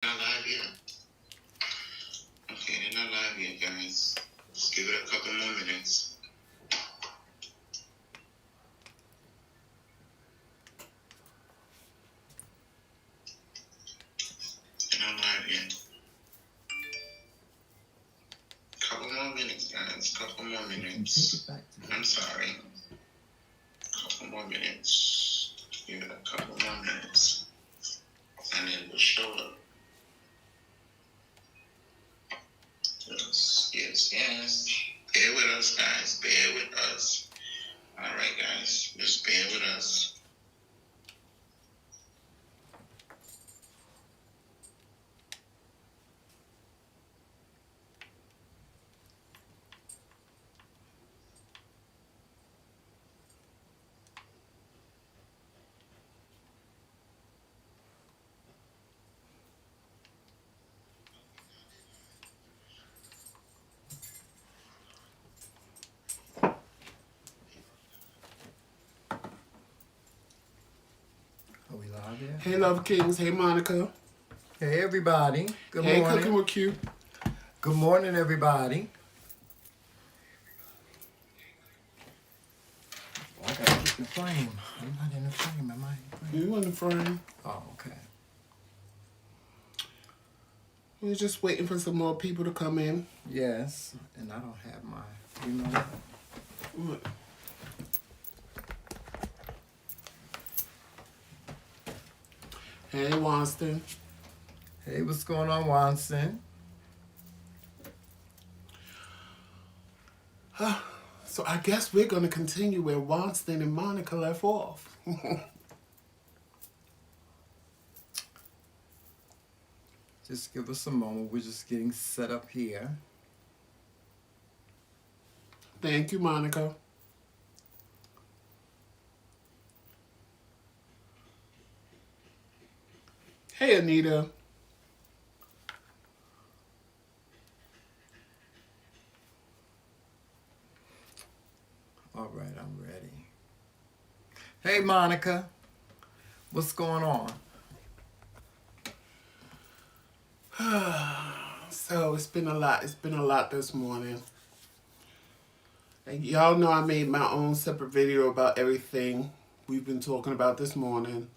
Not live yet. Okay, they're not live yet, guys. Just give it a couple more minutes. They're not live yet. Couple more minutes, guys. Couple more minutes. I'm sorry. Couple more minutes. Give it a couple more minutes. And it will show up. Yes. Bear with us, guys. Bear with us. All right, guys. Just bear with us. Are we live yet? Hey, Love Kingz. Hey, Monica. Hey, everybody. Good Hey, morning. Cooking with Q. Good morning, everybody. I gotta keep the frame. I'm not in the frame, am I? You in the frame. Oh, okay. We're just waiting for some more people to come in. Yes, and I don't have my, you know what? Hey, Wanston. Hey, what's going on, Watson? So I guess we're going to continue where Wanston and Monica left off. Just give us a moment. We're just getting set up here. Thank you, Monica. Hey, Anita. All right, I'm ready. Hey, Monica. What's going on? So it's been a lot. It's been a lot this morning. And y'all know I made my own separate video about everything we've been talking about this morning.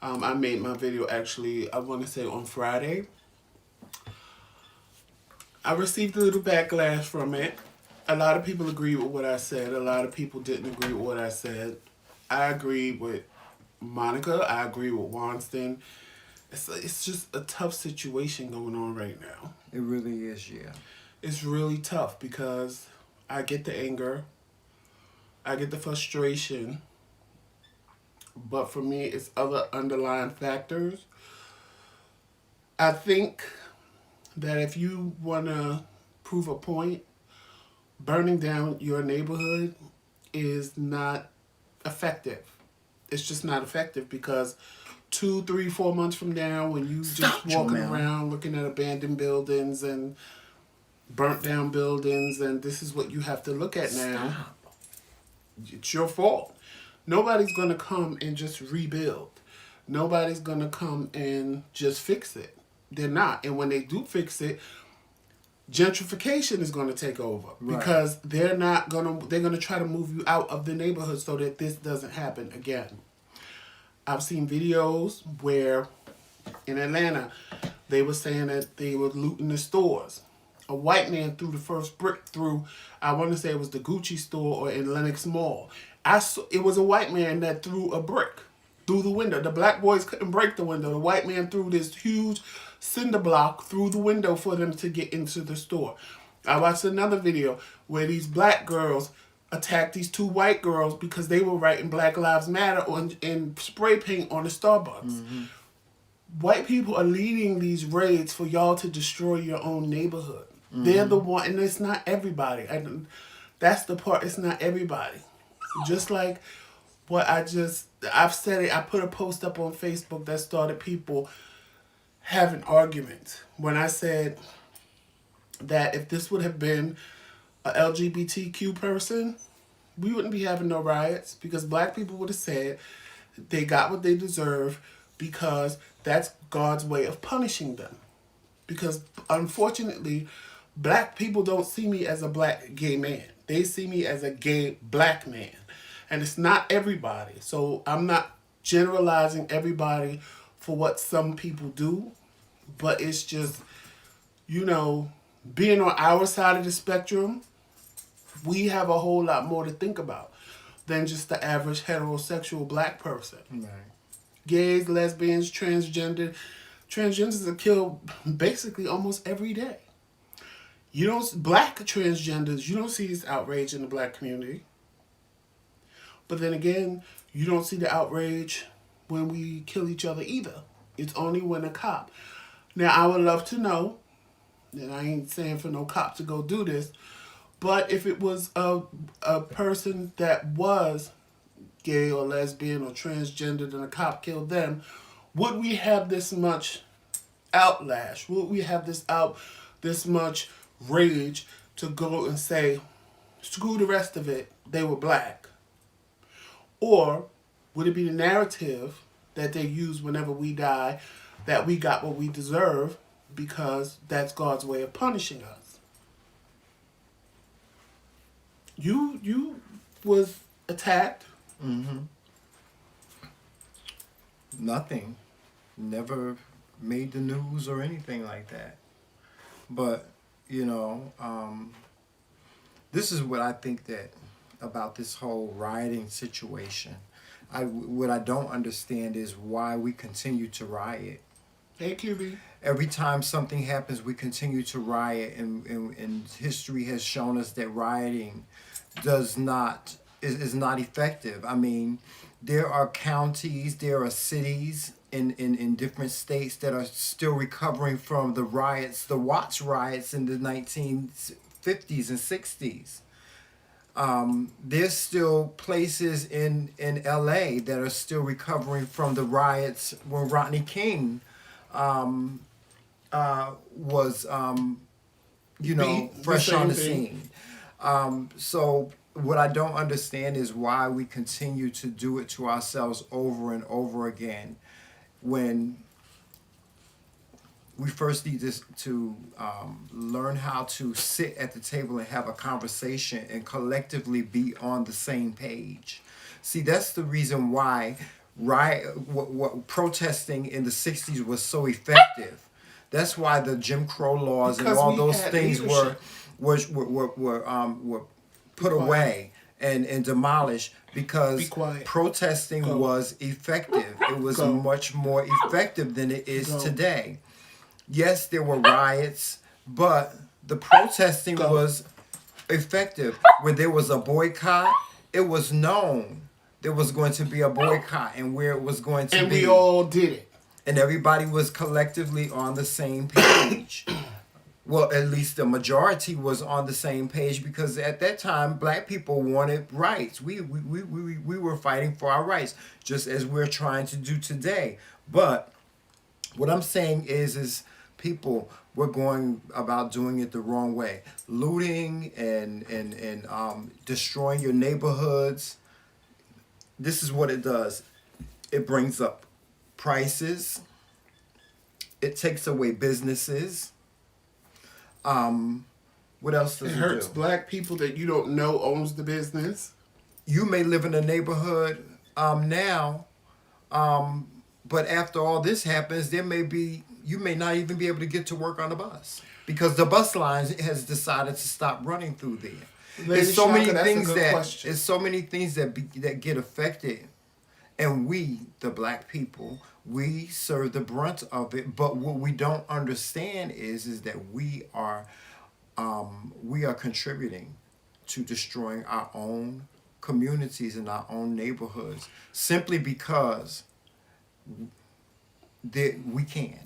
I made my video actually, I want to say on Friday. I received a little backlash from it. A lot of people agreed with what I said. A lot of people didn't agree with what I said. I agree with Monica. I agree with Wanston. It's just a tough situation going on right now. It really is, yeah. It's really tough because I get the anger. I get the frustration. But for me, it's other underlying factors. I think that if you want to prove a point, burning down your neighborhood is not effective. It's just not effective because 2, 3, 4 months from now, when you just walking around looking at abandoned buildings and burnt down buildings, and this is what you have to look at now. It's your fault. Nobody's going to come and just rebuild. Nobody's going to come and just fix it. They're not. And when they do fix it, gentrification is going to take over because they're going to try to move you out of the neighborhood so that this doesn't happen again. I've seen videos where in Atlanta, they were saying that they were looting the stores. A white man threw the first brick through, I want to say it was the Gucci store or in Lenox Mall. It was a white man that threw a brick through the window. The black boys couldn't break the window. The white man threw this huge cinder block through the window for them to get into the store. I watched another video where these black girls attacked these 2 white girls because they were writing Black Lives Matter in spray paint on the Starbucks. Mm-hmm. White people are leading these raids for y'all to destroy your own neighborhood. Mm-hmm. They're the one, and it's not everybody. That's the part, it's not everybody. Just like what I've said it, I put a post up on Facebook that started people having arguments. When I said that if this would have been a LGBTQ person, we wouldn't be having no riots because black people would have said they got what they deserve. because that's God's way of punishing them. Because unfortunately, black people don't see me as a black gay man. They see me as a gay black man. And it's not everybody. So I'm not generalizing everybody for what some people do, but it's just, you know, being on our side of the spectrum, we have a whole lot more to think about than just the average heterosexual black person. Right. Gays, lesbians, transgenders are killed basically almost every day. Black transgenders, you don't see this outrage in the black community. But then again, you don't see the outrage when we kill each other either. It's only when a cop. Now, I would love to know, and I ain't saying for no cop to go do this, but if it was a person that was gay or lesbian or transgendered and a cop killed them, would we have this much outlash? Would we have this much rage to go and say, screw the rest of it, they were black? Or would it be the narrative that they use whenever we die, that we got what we deserve because that's God's way of punishing us? You was attacked. Mm-hmm. Nothing. Never made the news or anything like that. But, you know, this is what I think that about this whole rioting situation. What I don't understand is why we continue to riot. Hey, QB. Every time something happens, we continue to riot, and history has shown us that rioting is not effective. I mean, there are counties, there are cities in different states that are still recovering from the riots, the Watts riots in the 1950s and 60s. There's still places in LA that are still recovering from the riots when Rodney King was fresh on the scene. So what I don't understand is why we continue to do it to ourselves over and over again, when we first need to learn how to sit at the table and have a conversation and collectively be on the same page. See, that's the reason why what protesting in the 60s was so effective. That's why the Jim Crow laws and all those things were put away and demolished, because protesting was effective. It was much more effective than it is today. Yes, there were riots, but the protesting was effective. When there was a boycott, it was known there was going to be a boycott and where it was going to be. And we all did it. And everybody was collectively on the same page. Well, at least the majority was on the same page, because at that time, black people wanted rights. We were fighting for our rights, just as we're trying to do today. But what I'm saying is people, we're going about doing it the wrong way. Looting and destroying your neighborhoods. This is what it does. It brings up prices. It takes away businesses. What else does it do? It hurts black people that you don't know owns the business. You may live in a neighborhood now, but after all this happens, you may not even be able to get to work on the bus, because the bus lines has decided to stop running through there. There's so many things that get affected, and we, the black people, we serve the brunt of it. But what we don't understand is that we are contributing to destroying our own communities and our own neighborhoods, simply because we can.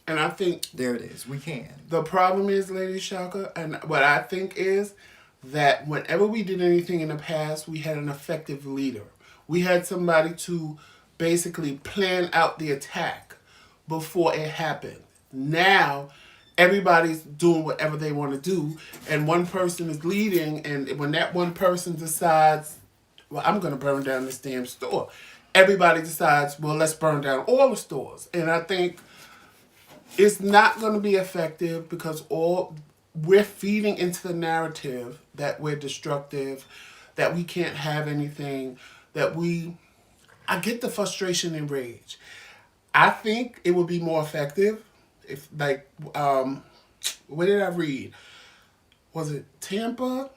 And I think there it is. We can. The problem is, Lady Shaka, and what I think is that whenever we did anything in the past, we had an effective leader. We had somebody to basically plan out the attack before it happened. Now, everybody's doing whatever they want to do, and one person is leading, and when that one person decides, well, I'm going to burn down this damn store, everybody decides, well, let's burn down all the stores. And I think it's not going to be effective because we're feeding into the narrative that we're destructive, that we can't have anything, I get the frustration and rage. I think it would be more effective if, like, what did I read? Was it Tampa?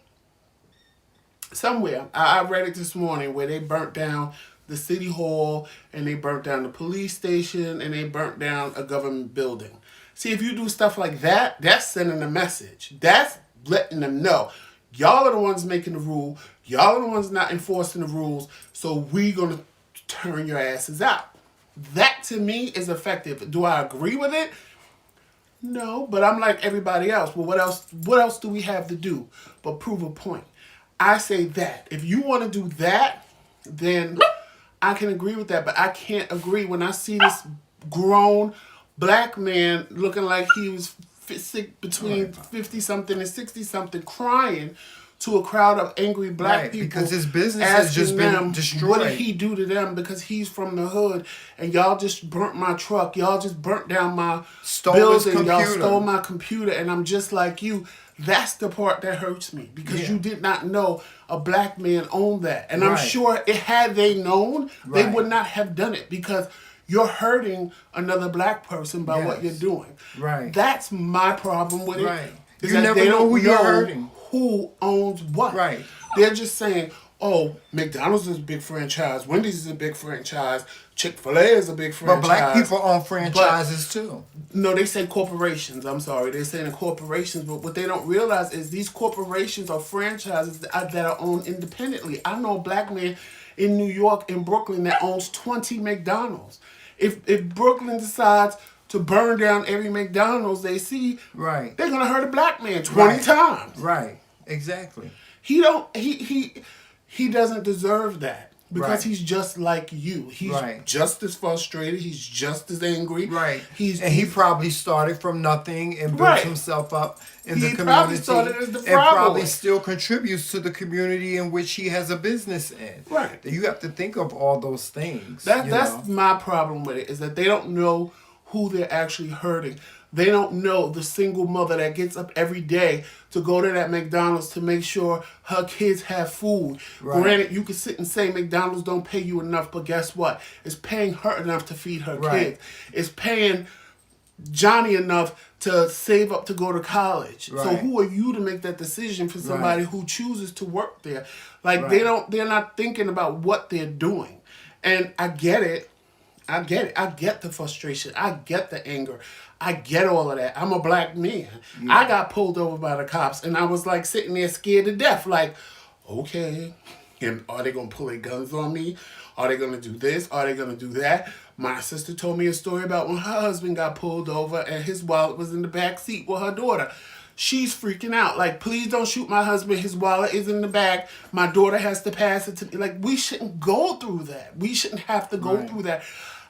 Somewhere. I read it this morning where they burnt down the city hall and they burnt down the police station and they burnt down a government building. See, if you do stuff like that, that's sending a message. That's letting them know. Y'all are the ones making the rule. Y'all are the ones not enforcing the rules. So we're going to turn your asses out. That to me is effective. Do I agree with it? No, but I'm like everybody else. Well, what else do we have to do but prove a point? I say that. If you want to do that, then I can agree with that. But I can't agree when I see this grown black man looking like he was sick between 50-something and 60-something crying to a crowd of angry black people. Because his business has just been destroyed. What did he do to them because he's from the hood and y'all just burnt my truck. Y'all just burnt down my building. Y'all stole my computer and I'm just like you. That's the part that hurts me because you did not know a black man owned that. And I'm sure had they known, they would not have done it because you're hurting another black person by what you're doing. Right. That's my problem with it. Right. Is You that never they know don't who you're hurting. Who owns what. Right. They're just saying, oh, McDonald's is a big franchise. Wendy's is a big franchise. Chick-fil-A is a big franchise. But black people own franchises too. No, they say corporations. I'm sorry. They're saying corporations. But what they don't realize is these corporations are franchises that are owned independently. I know a black man in New York, in Brooklyn, that owns 20 McDonald's. If Brooklyn decides to burn down every McDonald's they see, they're going to hurt a black man 20 times. Right. Exactly. He doesn't deserve that. Because he's just like you. He's just as frustrated. He's just as angry. Right. He probably started from nothing and built himself up in the community. He probably started as the and probably still contributes to the community in which he has a business in. Right. You have to think of all those things. That's my problem with it, is that they don't know who they're actually hurting. They don't know the single mother that gets up every day to go to that McDonald's to make sure her kids have food. Right. Granted, you can sit and say McDonald's don't pay you enough, but guess what? It's paying her enough to feed her kids. It's paying Johnny enough to save up to go to college. So who are you to make that decision for somebody who chooses to work there? Like they're not thinking about what they're doing. And I get it. I get the frustration. I get the anger. I get all of that. I'm a black man. Yeah. I got pulled over by the cops, and I was like sitting there scared to death. Like, okay, and are they going to pull their guns on me? Are they going to do this? Are they going to do that? My sister told me a story about when her husband got pulled over, and his wallet was in the back seat with her daughter. She's freaking out. Like, please don't shoot my husband. His wallet is in the back. My daughter has to pass it to me. Like, we shouldn't go through that. We shouldn't have to go through that.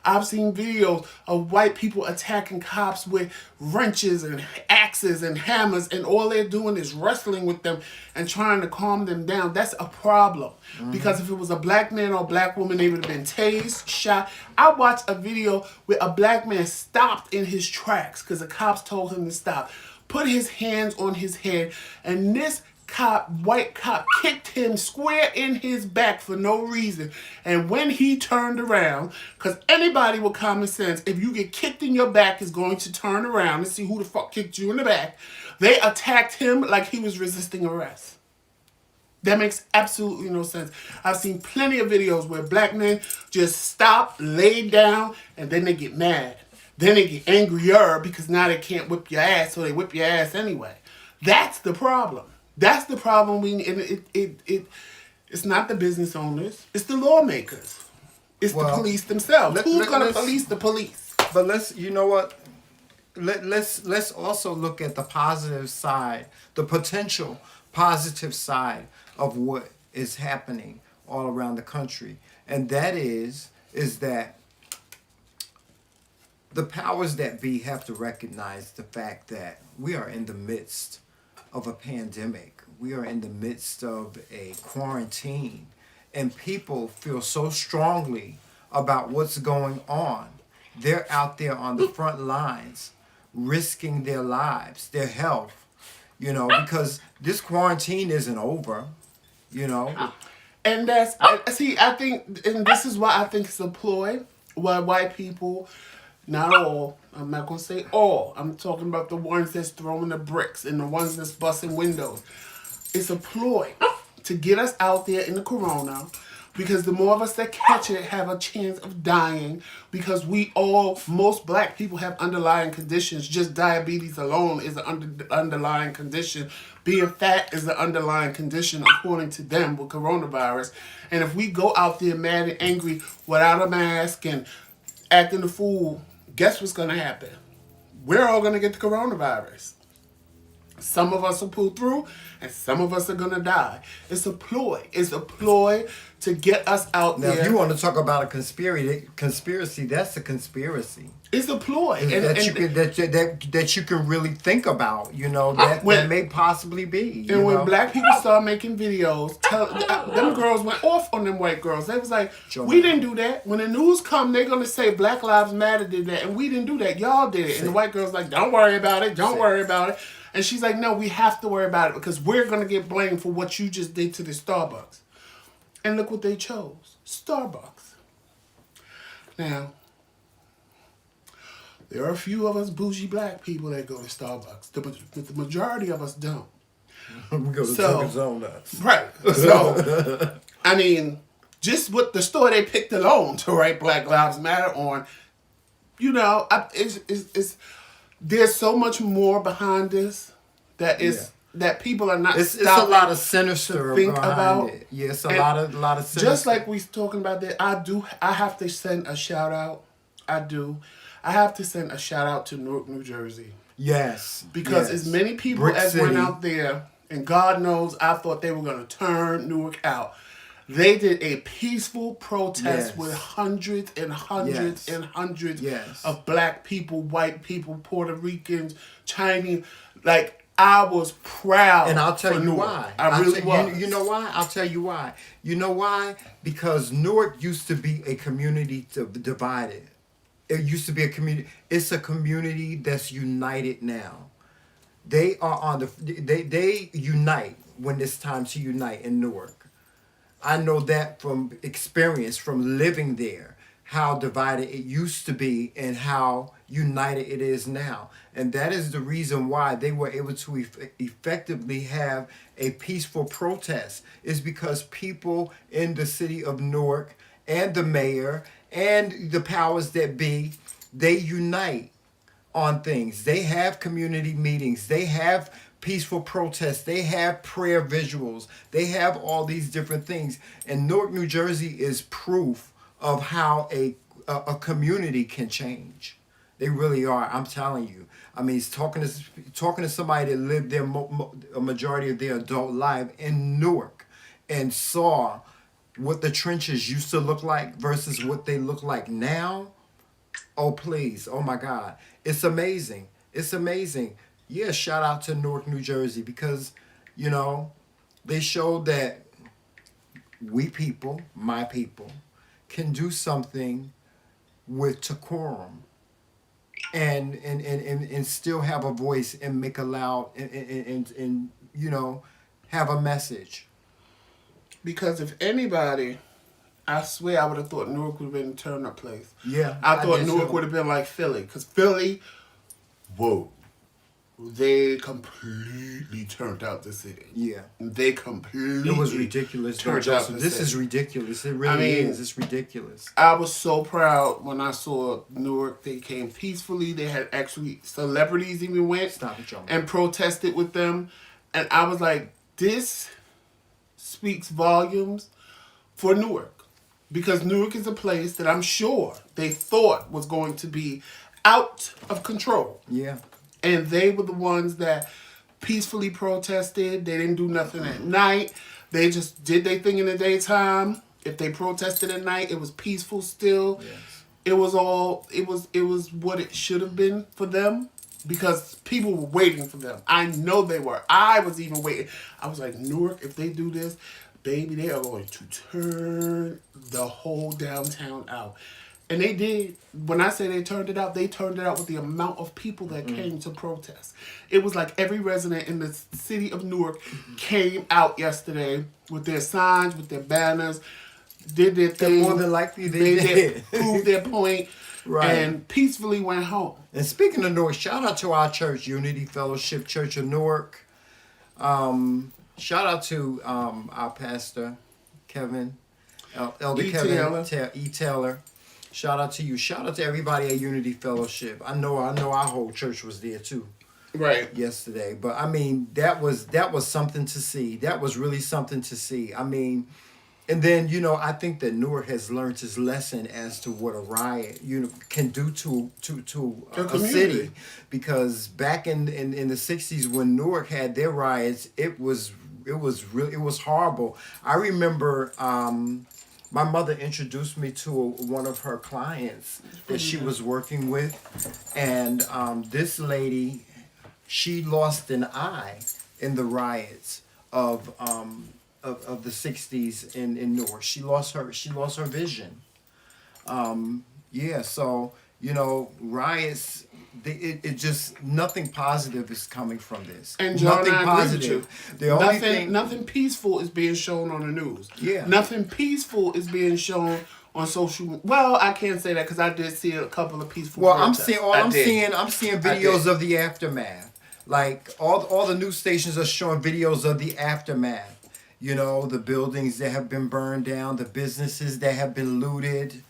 I've seen videos of white people attacking cops with wrenches and axes and hammers, and all they're doing is wrestling with them and trying to calm them down. That's a problem. Because if it was a black man or a black woman, they would have been tased, shot. I watched a video where a black man stopped in his tracks because the cops told him to stop, put his hands on his head, and this white cop kicked him square in his back for no reason. And when he turned around, because anybody with common sense, if you get kicked in your back, is going to turn around and see who the fuck kicked you in the back. They attacked him like he was resisting arrest. That makes absolutely no sense. I've seen plenty of videos where black men just stop, lay down, and then they get mad. Then they get angrier because now they can't whip your ass, so they whip your ass anyway. That's the problem. That's the problem. It's not the business owners. It's the lawmakers. It's the police themselves. Who's going to police the police? But let's also look at the positive side, the potential positive side of what is happening all around the country, and that is that the powers that be have to recognize the fact that we are in the midst of a pandemic. We are in the midst of a quarantine, and people feel so strongly about what's going on. They're out there on the front lines, risking their lives, their health, because this quarantine isn't over, you know. And see, I think, and this is why I think it's a ploy. Why white people, not all, I'm not gonna say all. I'm talking about the ones that's throwing the bricks and the ones that's busting windows. It's a ploy to get us out there in the corona, because the more of us that catch it have a chance of dying, because most black people have underlying conditions. Just diabetes alone is an underlying condition. Being fat is an underlying condition according to them with coronavirus. And if we go out there mad and angry without a mask and acting a fool, guess what's going to happen? We're all going to get the coronavirus. Some of us will pull through, and some of us are going to die. It's a ploy. It's a ploy to get us out Now, there. if you want to talk about a conspiracy, that's a conspiracy. It's a ploy. That you can really think about, that may possibly be. And when black people start making videos, them girls went off on them white girls. They was like, we didn't do that. When the news come, they're going to say Black Lives Matter did that, and we didn't do that. Y'all did it. And the white girl's like, don't worry about it. Don't worry about it. And she's like, no, we have to worry about it because we're going to get blamed for what you just did to the Starbucks. And look what they chose. Starbucks. Now, there are a few of us bougie black people that go to Starbucks. The majority of us don't. We go to Dunkin' Donuts. Right. So, I mean, just with the store they picked alone to write Black Lives Matter on, it's there's so much more behind this that people are not. It's a lot of sinister think behind about it. Yeah, it's a lot of sinister. Just like we talking about that, I have to send a shout out. I have to send a shout out to Newark, New Jersey. Yes. Because as many people Brick as City. went out there, and God knows I thought they were going to turn Newark out. They did a peaceful protest with hundreds and hundreds and hundreds of black people, white people, Puerto Ricans, Chinese. Like, I was proud. And I'll tell you Newark. why. I really was. You know why? I'll tell you why. You know why? Because Newark used to be a community divided. It used to be a community. It's a community that's united now. They are on they unite when it's time to unite in Newark. I know that from experience, from living there, how divided it used to be and how united it is now. And that is the reason why they were able to effectively have a peaceful protest, is because people in the city of Newark and the mayor and the powers that be, they unite on things. They have community meetings. They have peaceful protests. They have prayer visuals. They have all these different things. And Newark, New Jersey is proof of how a community can change. They really are. I'm telling you. I mean, it's talking to somebody that lived there a majority of their adult life in Newark and saw what the trenches used to look like versus what they look like now. Oh, please. Oh, my God. It's amazing. It's amazing. Yeah, shout out to Newark, New Jersey, because, they showed that we people, my people, can do something with decorum and still have a voice and make a loud and have a message. Because if anybody, I swear I would have thought Newark would have been a turn-up place. Yeah. I thought Newark would have been like Philly. Because Philly, they completely turned out the city. Yeah. They completely It was ridiculous. turned out the This city. is ridiculous. It really is. It's ridiculous. I was so proud when I saw Newark. They came peacefully. They had actually celebrities even went and protested with them. And I was like, this speaks volumes for Newark. Because Newark is a place that I'm sure they thought was going to be out of control. Yeah. And they were the ones that peacefully protested. They didn't do nothing at night. They just did their thing in the daytime. If they protested at night, it was peaceful still. Yes. It was what it should have been for them, because people were waiting for them. I know they were. I was even waiting. I was like, Newark, if they do this, baby, they are going to turn the whole downtown out. And they did. When I say they turned it out with the amount of people that came to protest. It was like every resident in the city of Newark came out yesterday with their signs, with their banners, did their thing. More than likely they did. Proved their point. Right. And peacefully went home. And speaking of Newark, shout out to our church, Unity Fellowship Church of Newark. Shout out to our pastor, Kevin, Elder E. Kevin Taylor. E. Taylor. Shout out to you. Shout out to everybody at Unity Fellowship. I know our whole church was there too. Right. Yesterday. But I mean, that was something to see. That was really something to see. I mean, and then, I think that Newark has learned his lesson as to what a riot, can do to a city. Because back in the 60s when Newark had their riots, it was horrible. I remember my mother introduced me to one of her clients that she was working with, and this lady, she lost an eye in the riots of the 60s in Newark. She lost her vision. So riots, it just nothing positive is coming from this. And John, nothing positive. The only thing, nothing peaceful is being shown on the news. Yeah. Nothing peaceful is being shown on social. Well, I can't say that because I did see a couple of peaceful. Well, protests. I'm seeing videos of the aftermath. Like all the news stations are showing videos of the aftermath. The buildings that have been burned down, the businesses that have been looted.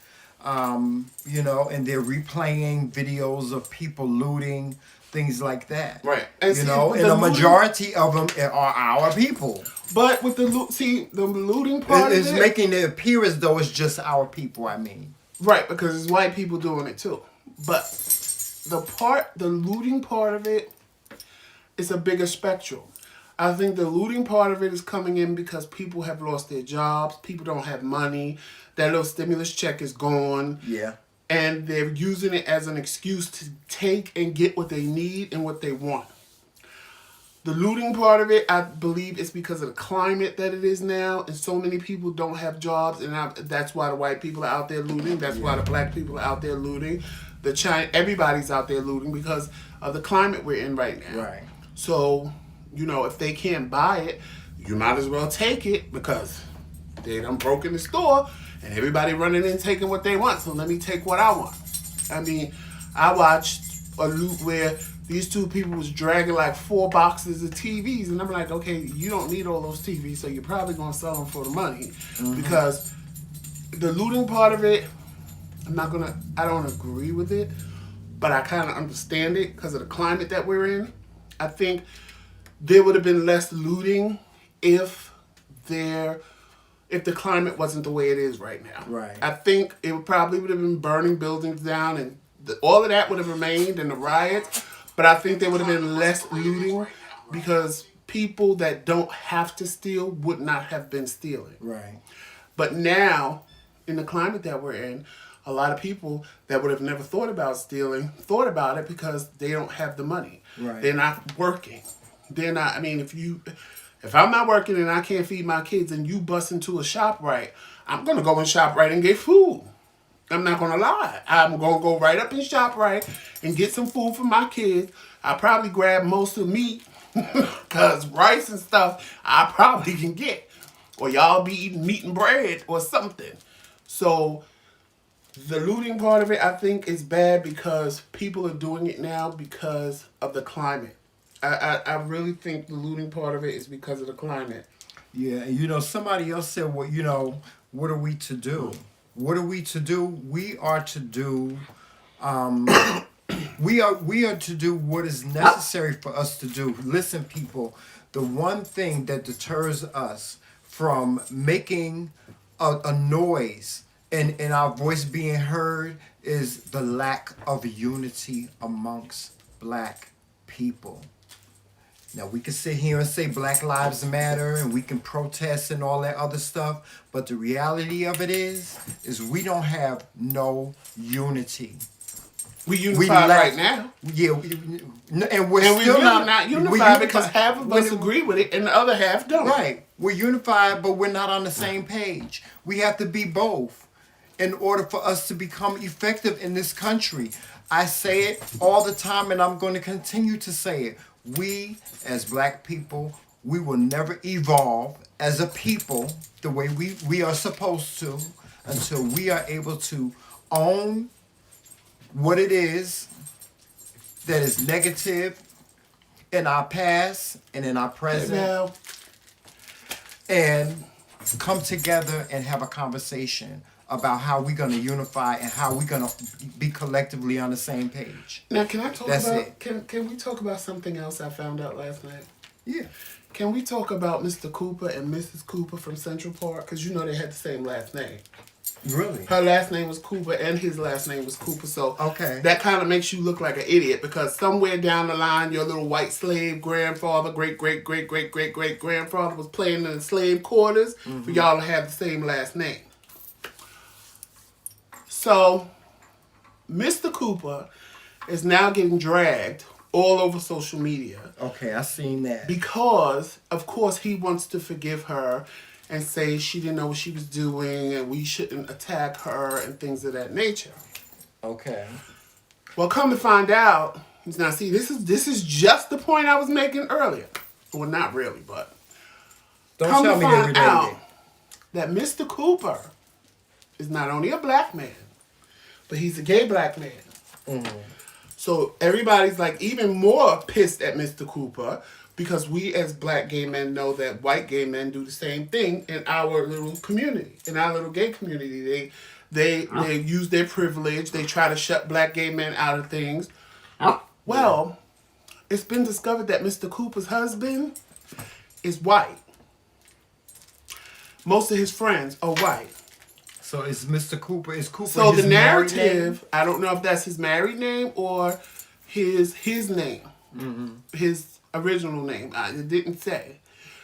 And they're replaying videos of people looting, things like that. Right. And the majority of them are our people. But with the looting part It's of it, making it appear as though it's just our people, I mean. right, because it's white people doing it too. But the looting part of it is a bigger spectrum. I think the looting part of it is coming in because people have lost their jobs. People don't have money. That little stimulus check is gone. Yeah. And they're using it as an excuse to take and get what they need and what they want. The looting part of it, I believe, is because of the climate that it is now. And so many people don't have jobs. And that's why the white people are out there looting. That's why the black people are out there looting. Everybody's out there looting because of the climate we're in right now. Right. So, if they can't buy it, you might as well take it because they done broke in the store and everybody running in taking what they want. So let me take what I want. I mean, I watched a loot where these two people was dragging like 4 boxes of TVs. And I'm like, okay, you don't need all those TVs, so you're probably going to sell them for the money. Mm-hmm. Because the looting part of it, I don't agree with it, but I kind of understand it because of the climate that we're in. I think there would have been less looting if the climate wasn't the way it is right now. Right. I think it would have been burning buildings down and all of that would have remained in the riots, but I think there would have been less looting because people that don't have to steal would not have been stealing. Right. But now, in the climate that we're in, a lot of people that would have never thought about stealing thought about it because they don't have the money. Right. They're not working. They're not. I mean, if I'm not working and I can't feed my kids and you bust into a ShopRite, I'm gonna go in ShopRite and get food. I'm not gonna lie. I'm gonna go right up in ShopRite and get some food for my kids. I probably grab most of meat because rice and stuff I probably can get, or y'all be eating meat and bread or something. So the looting part of it, I think, is bad because people are doing it now because of the climate. I really think the looting part of it is because of the climate. Yeah, and somebody else said, well, what are we to do? What are we to do? We are to do, we are to do what is necessary for us to do. Listen, people, the one thing that deters us from making a noise and our voice being heard is the lack of unity amongst black people. Now, we can sit here and say Black Lives Matter and we can protest and all that other stuff, but the reality of it is we don't have no unity. We unified left. right now. Yeah, and we're And still not we're unified because half of us agree with it and the other half don't. Right. We're unified, but we're not on the same page. We have to be both in order for us to become effective in this country. I say it all the time, and I'm going to continue to say it. We, as black people, we will never evolve as a people the way we are supposed to until we are able to own what it is that is negative in our past and in our present, Now, and come together and have a conversation about how we're going to unify and how we're going to be collectively on the same page. now can I talk That's about it. can we talk about something else I found out last night? Yeah. Can we talk about Mr. Cooper and Mrs. Cooper from Central Park? Because you know they had the same last name. Really? Her last name was Cooper and his last name was Cooper. So Okay. that kind of makes you look like an idiot because somewhere down the line, your little white slave grandfather, great-great-great-great-great-great-grandfather was playing in the slave quarters for y'all to have the same last name. So Mr. Cooper is now getting dragged all over social media. Okay, I seen that. Because, of course, he wants to forgive her and say she didn't know what she was doing and we shouldn't attack her and things of that nature. Okay. Well, come to find out, now see, this is just the point I was making earlier. Well, not really, but Don't come tell to me they're find out related. that Mr. Cooper is not only a black man, but he's a gay black man. Mm-hmm. So everybody's like even more pissed at Mr. Cooper because we as black gay men know that white gay men do the same thing in our little community, in our little gay community. They use their privilege. They try to shut black gay men out of things. Well, it's been discovered that Mr. Cooper's husband is white. Most of his friends are white. So is Mr. Cooper, is Cooper So his the married name? narrative, I don't know if that's his married name or his name, his original name. It didn't say.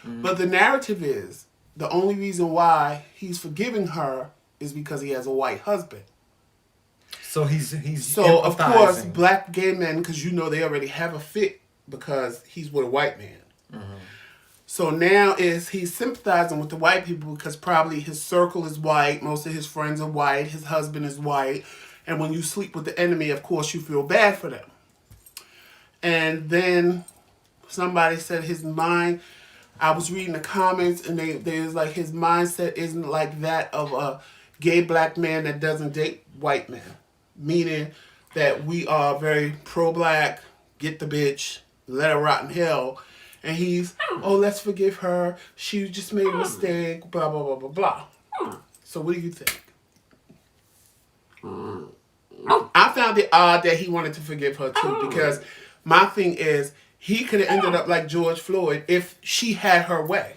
But the narrative is the only reason why he's forgiving her is because he has a white husband. So he's So of course, empathizing. black gay men, because you know they already have a fit because he's with a white man. So now he's sympathizing with the white people because probably his circle is white, most of his friends are white, his husband is white, and when you sleep with the enemy, of course, you feel bad for them. And then somebody said his mind, I was reading the comments, and they was like his mindset isn't like that of a gay black man that doesn't date white men, meaning that we are very pro-black, get the bitch, let her rot in hell. And he's, oh, let's forgive her. She just made a mistake, blah, blah, blah, blah, blah. So what do you think? I found it odd that he wanted to forgive her too, because my thing is, he could have ended up like George Floyd if she had her way.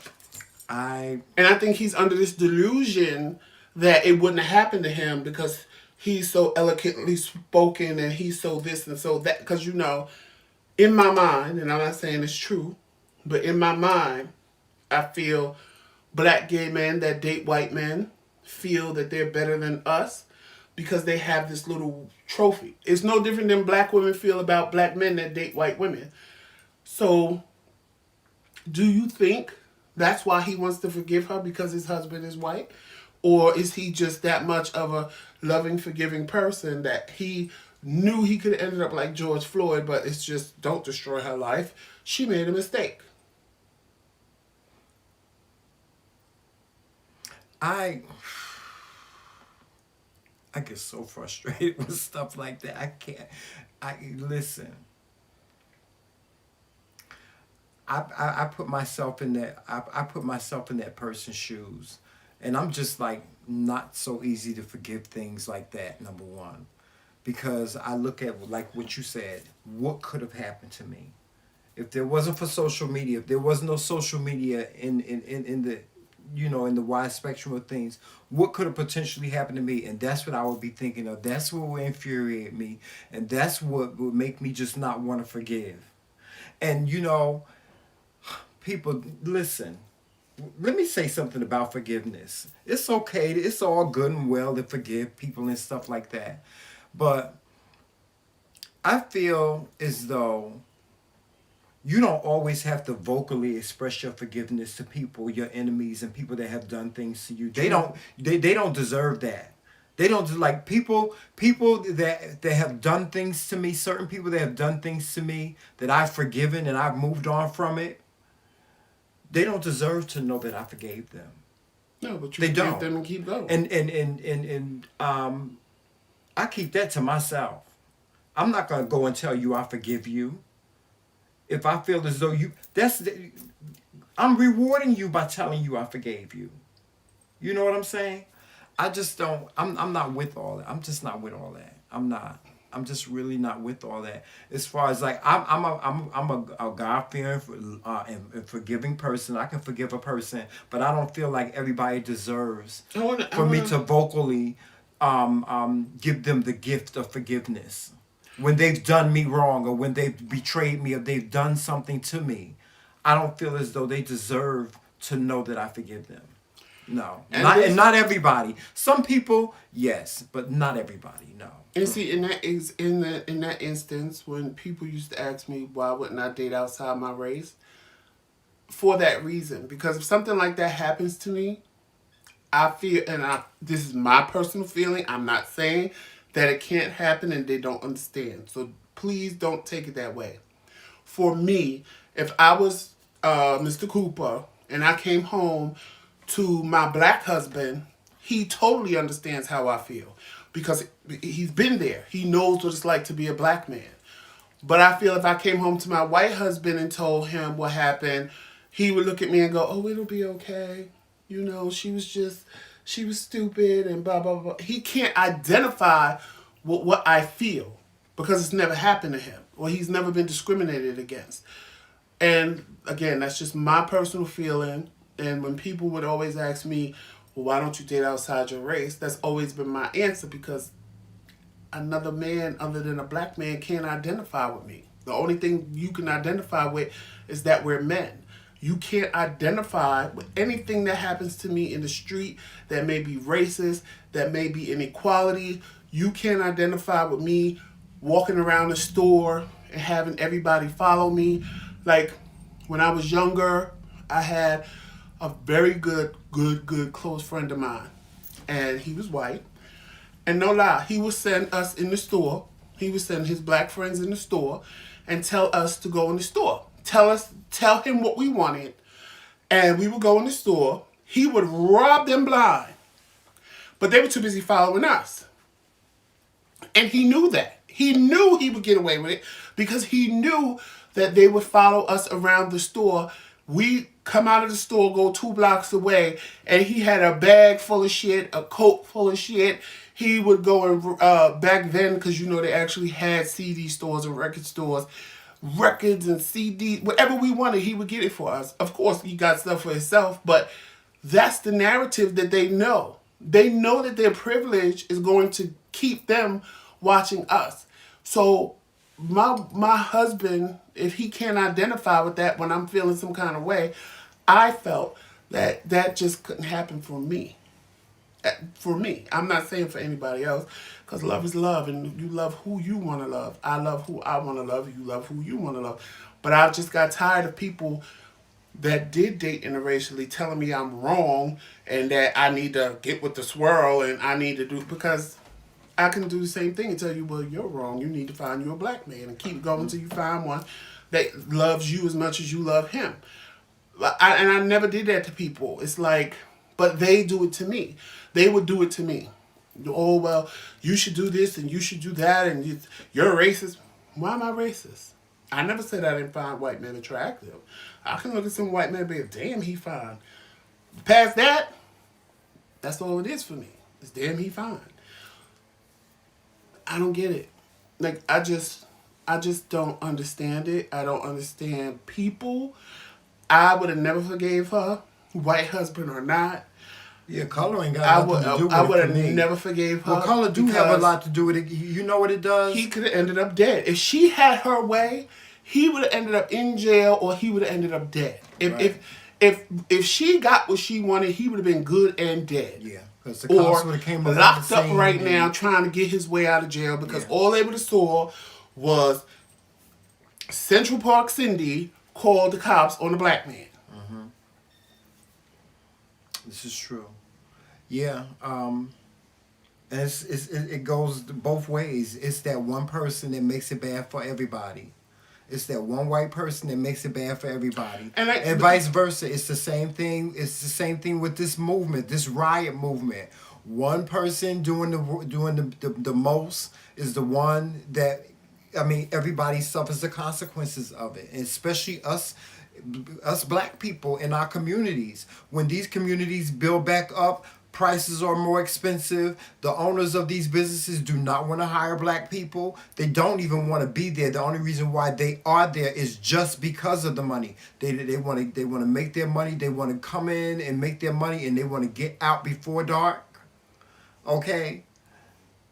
And I think he's under this delusion that it wouldn't have happened to him because he's so eloquently spoken and he's so this and so that. Because, you know, in my mind, and I'm not saying it's true, but in my mind, I feel black gay men that date white men feel that they're better than us because they have this little trophy. It's no different than black women feel about black men that date white women. So, do you think that's why he wants to forgive her because his husband is white? Or is he just that much of a loving, forgiving person that he knew he could have ended up like George Floyd, but it's just, don't destroy her life. She made a mistake. I get so frustrated with stuff like that. Listen. I put myself in that. I put myself in that person's shoes, and I'm just like not so easy to forgive things like that. Number one, because I look at like what you said. What could have happened to me if there wasn't for social media? If there was no social media in the in the wide spectrum of things, what could have potentially happened to me? And that's what I would be thinking of. That's what would infuriate me. And that's what would make me just not want to forgive. And, people, listen, let me say something about forgiveness. It's okay. It's all good and well to forgive people and stuff like that. But I feel as though you don't always have to vocally express your forgiveness to people, your enemies, and people that have done things to you. They don't deserve that. They don't like people that have done things to me, certain people that have done things to me that I've forgiven and I've moved on from it. They don't deserve to know that I forgave them. No, but you They forgive don't. them and keep going. And I keep that to myself. I'm not gonna go and tell you I forgive you. If I feel as though I'm rewarding you by telling you I forgave you. You know what I'm saying? I just don't. I'm not with all that. I'm just not with all that. I'm not. I'm just really not with all that. As far as like I'm a God fearing and forgiving person. I can forgive a person, but I don't feel like everybody deserves for me to vocally give them the gift of forgiveness when they've done me wrong or when they've betrayed me or they've done something to me. I don't feel as though they deserve to know that I forgive them. No, and not everybody. Some people, yes, but not everybody. No. And see, in that instance, when people used to ask me why wouldn't I date outside my race, for that reason, because if something like that happens to me, I feel, this is my personal feeling. I'm not saying that it can't happen and they don't understand. So please don't take it that way. For me, if I was Mr. Cooper and I came home to my black husband, he totally understands how I feel because he's been there. He knows what it's like to be a black man. But I feel if I came home to my white husband and told him what happened, he would look at me and go, oh, it'll be okay. You know, she was stupid and blah, blah, blah. He can't identify what I feel because it's never happened to him or he's never been discriminated against. And again, that's just my personal feeling. And when people would always ask me, well, why don't you date outside your race? That's always been my answer because another man other than a black man can't identify with me. The only thing you can identify with is that we're men. You can't identify with anything that happens to me in the street that may be racist, that may be inequality. You can't identify with me walking around the store and having everybody follow me. Like when I was younger, I had a very good close friend of mine. And he was white. And no lie, he would send us in the store. He would send his black friends in the store and tell us to go in the store. Tell him what we wanted. And we would go in the store. He would rob them blind. But they were too busy following us. And he knew that. He knew he would get away with it because he knew that they would follow us around the store. We come out of the store, go 2 blocks away, and he had a bag full of shit, a coat full of shit. He would go and, back then, because you know they actually had CD stores and record stores, records and CDs, whatever we wanted, he would get it for us. Of course, he got stuff for himself, but that's the narrative that they know. They know that their privilege is going to keep them watching us. So my husband, if he can't identify with that when I'm feeling some kind of way, I felt that just couldn't happen for me. For me. I'm not saying for anybody else, because love is love, and you love who you want to love. I love who I want to love. You love who you want to love. But I've just got tired of people that did date interracially telling me I'm wrong and that I need to get with the swirl and I need to do, because I can do the same thing and tell you, well, you're wrong. You need to find you a black man and keep going until you find one that loves you as much as you love him. And I never did that to people. It's like, but they do it to me. They would do it to me. Oh, well, you should do this and you should do that and you're racist. Why am I racist? I never said I didn't find white men attractive. I can look at some white men and be like, damn, he fine. Past that, that's all it is for me. It's damn, he fine. I don't get it. Like, I just don't understand it. I don't understand people. I would have never forgave her, white husband or not. Yeah, color ain't got nothing to do with it. I would have never forgave her. Well, color do have a lot to do with it. You know what it does? He could have ended up dead. If she had her way, he would have ended up in jail or he would have ended up dead. If she got what she wanted, he would have been good and dead. Yeah, because the cops would have came locked up right now trying to get his way out of jail because all they would have saw was Central Park Cindy called the cops on a black man. This is true. Yeah. And it goes both ways. It's that one person that makes it bad for everybody. It's that one white person that makes it bad for everybody, and vice versa. It's the same thing. It's the same thing with this movement, this riot movement. One person doing the most is the one that, I mean, everybody suffers the consequences of it, and especially us black people in our communities. When these communities build back up, prices are more expensive. The owners of these businesses do not want to hire black people. They don't even want to be there. The only reason why they are there is just because of the money. They want to make their money. They want to come in and make their money, and they want to get out before dark. Okay?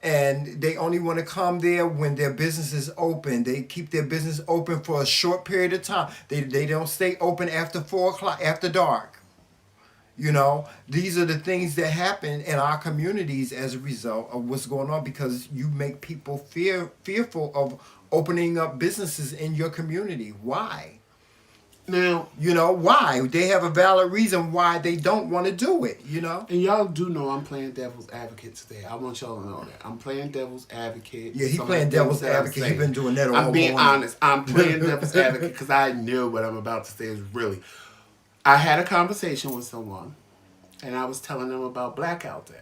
And they only want to come there when their business is open. They keep their business open for a short period of time. They don't stay open after 4 o'clock, after dark. You know, these are the things that happen in our communities as a result of what's going on, because you make people fearful of opening up businesses in your community. Why? Now, you know, why? They have a valid reason why they don't want to do it, you know? And y'all do know I'm playing devil's advocate today. I want y'all to know that. I'm playing devil's advocate. Yeah, he's playing devil's advocate. He's been doing that all morning. I'm being honest. I'm playing devil's advocate because I know what I'm about to say is really... I had a conversation with someone, and I was telling them about Blackout Day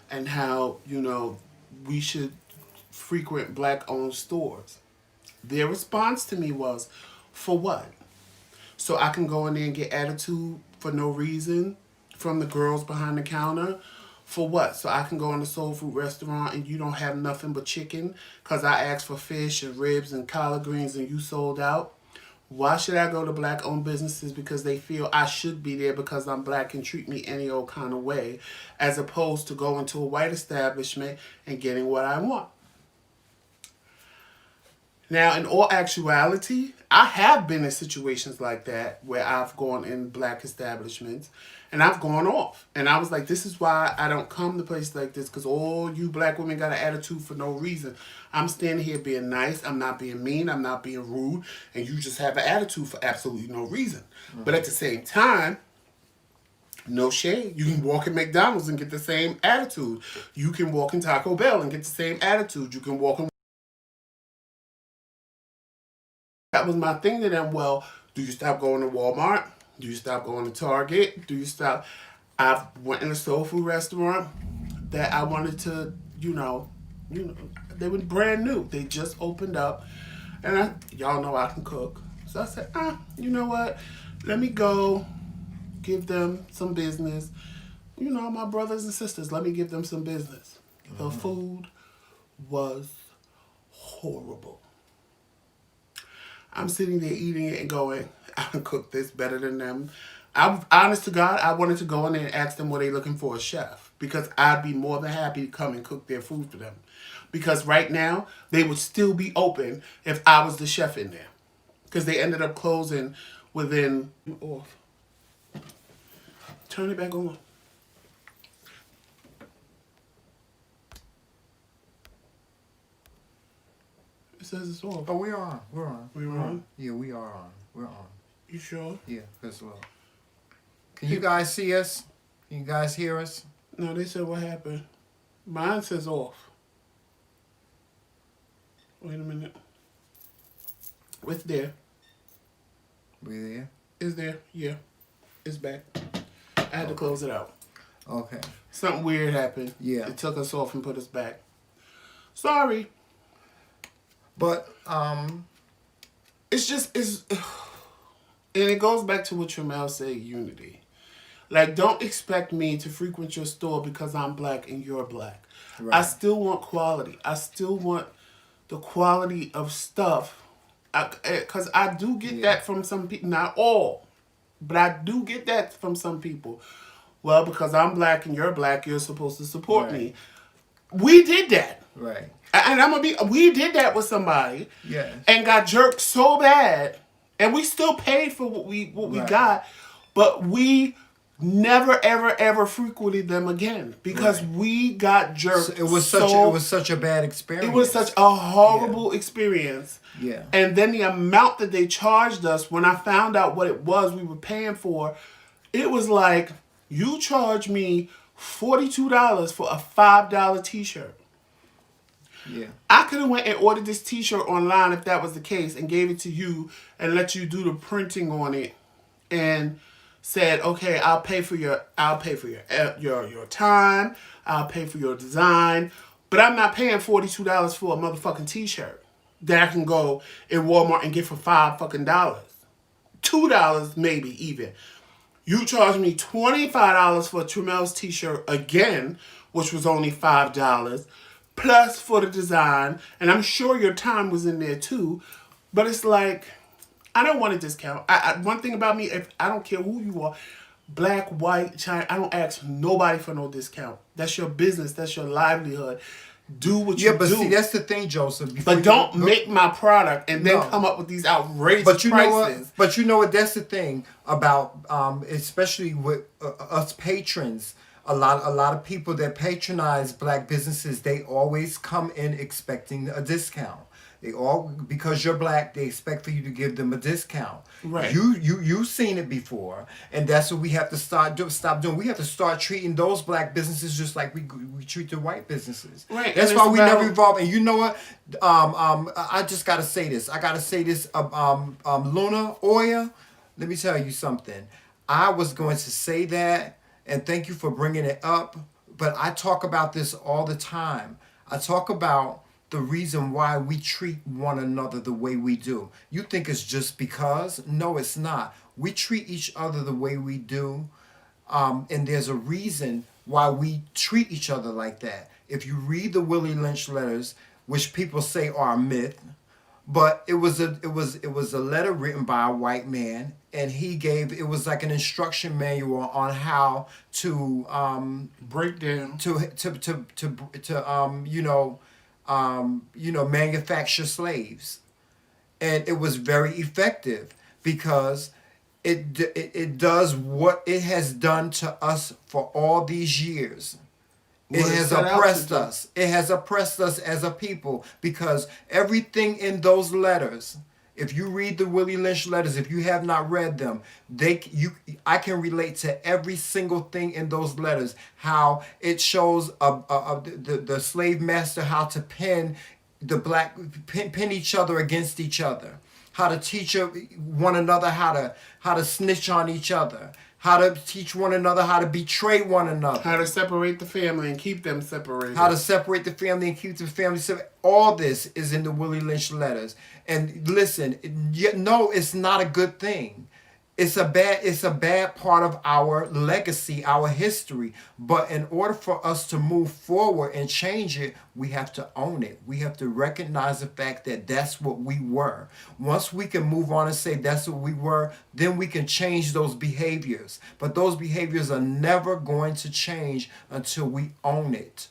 and how, you know, we should frequent black-owned stores. Their response to me was, for what? So I can go in there and get attitude for no reason from the girls behind the counter? For what? So I can go in the soul food restaurant and you don't have nothing but chicken because I asked for fish and ribs and collard greens and you sold out? Why should I go to black-owned businesses because they feel I should be there because I'm black and treat me any old kind of way, as opposed to going to a white establishment and getting what I want? Now, in all actuality, I have been in situations like that where I've gone in black establishments and I've gone off. And I was like, this is why I don't come to places like this, because all you black women got an attitude for no reason. I'm standing here being nice. I'm not being mean. I'm not being rude. And you just have an attitude for absolutely no reason. Mm-hmm. But at the same time, no shade. You can walk in McDonald's and get the same attitude. You can walk in Taco Bell and get the same attitude. You can walk in... That was my thing to them. Well, do you stop going to Walmart? Do you stop going to Target? Do you stop? I went in a soul food restaurant that I wanted to, you know, they were brand new. They just opened up. And y'all know I can cook. So I said, you know what? Let me go give them some business. You know, my brothers and sisters, let me give them some business. Mm-hmm. The food was horrible. I'm sitting there eating it and going, I can cook this better than them. I'm honest to God, I wanted to go in there and ask them, were they looking for a chef? Because I'd be more than happy to come and cook their food for them. Because right now, they would still be open if I was the chef in there. Because they ended up closing within... Off. Turn it back on. It says it's off. Oh, we're on. We're on. We're on? Yeah, we are on. We're on. You sure? Yeah, because well. Can you guys see us? Can you guys hear us? No, they said what happened. Mine says off. Wait a minute. It's there. We there? It's there. Yeah. It's back. I had to close it out. Okay. Something weird happened. Yeah. It took us off and put us back. Sorry. But it's and it goes back to what Tramel said, unity. Like, don't expect me to frequent your store because I'm black and you're black. Right. I still want quality. I still want the quality of stuff. Because I do get that from some people. Not all. But I do get that from some people. Well, because I'm black and you're black, you're supposed to support me. We did that. Right. And we did that with somebody. Yes. And got jerked so bad. And we still paid for what we got. But we never, ever, ever frequented them again because we got jerked. It was such a bad experience. It was such a horrible experience. Yeah. And then the amount that they charged us, when I found out what it was we were paying for, it was like, you charged me $42 for a $5 t-shirt. Yeah. I could have went and ordered this t-shirt online if that was the case and gave it to you and let you do the printing on it and said, okay, I'll pay for your time, I'll pay for your design, but I'm not paying $42 for a motherfucking t-shirt that I can go in Walmart and get for $5 $2 maybe even. You charged me $25 for Tramel's t-shirt again, which was only $5, plus for the design, and I'm sure your time was in there too, but it's like, I don't want a discount. One thing about me, if I don't care who you are, black, white, China, I don't ask nobody for no discount. That's your business. That's your livelihood. Do what you do. Yeah, but see, that's the thing, Joseph. But don't make my product and then come up with these outrageous prices. But you know what? That's the thing about, especially with us patrons. A lot of people that patronize black businesses, they always come in expecting a discount. Because you're black, they expect for you to give them a discount. Right. You've seen it before, and that's what we have to stop doing. We have to start treating those black businesses just like we treat the white businesses. Right. That's why we never evolve. And you know what? I just gotta say this. Luna Oya. Let me tell you something. I was going to say that, and thank you for bringing it up. But I talk about this all the time. I talk about the reason why we treat one another the way we do. You think it's just because? No, it's not. We treat each other the way we do, and there's a reason why we treat each other like that. If you read the Willie Lynch letters, which people say are a myth, but it was a letter written by a white man, and it was like an instruction manual on how to break down manufacture slaves. And it was very effective because it does what it has done to us for all these years. It has oppressed us. It has oppressed us as a people because everything in those letters, if you read the Willie Lynch letters, if you have not read them, I can relate to every single thing in those letters. How it shows the slave master how to pin each other against each other, how to teach one another how to snitch on each other, how to teach one another how to betray one another, how to separate the family and keep them separated, how to separate the family and keep the family separate. All this is in the Willie Lynch letters. And listen, no, it's not a good thing. It's a bad part of our legacy, our history. But in order for us to move forward and change it, we have to own it. We have to recognize the fact that that's what we were. Once we can move on and say that's what we were, then we can change those behaviors. But those behaviors are never going to change until we own it.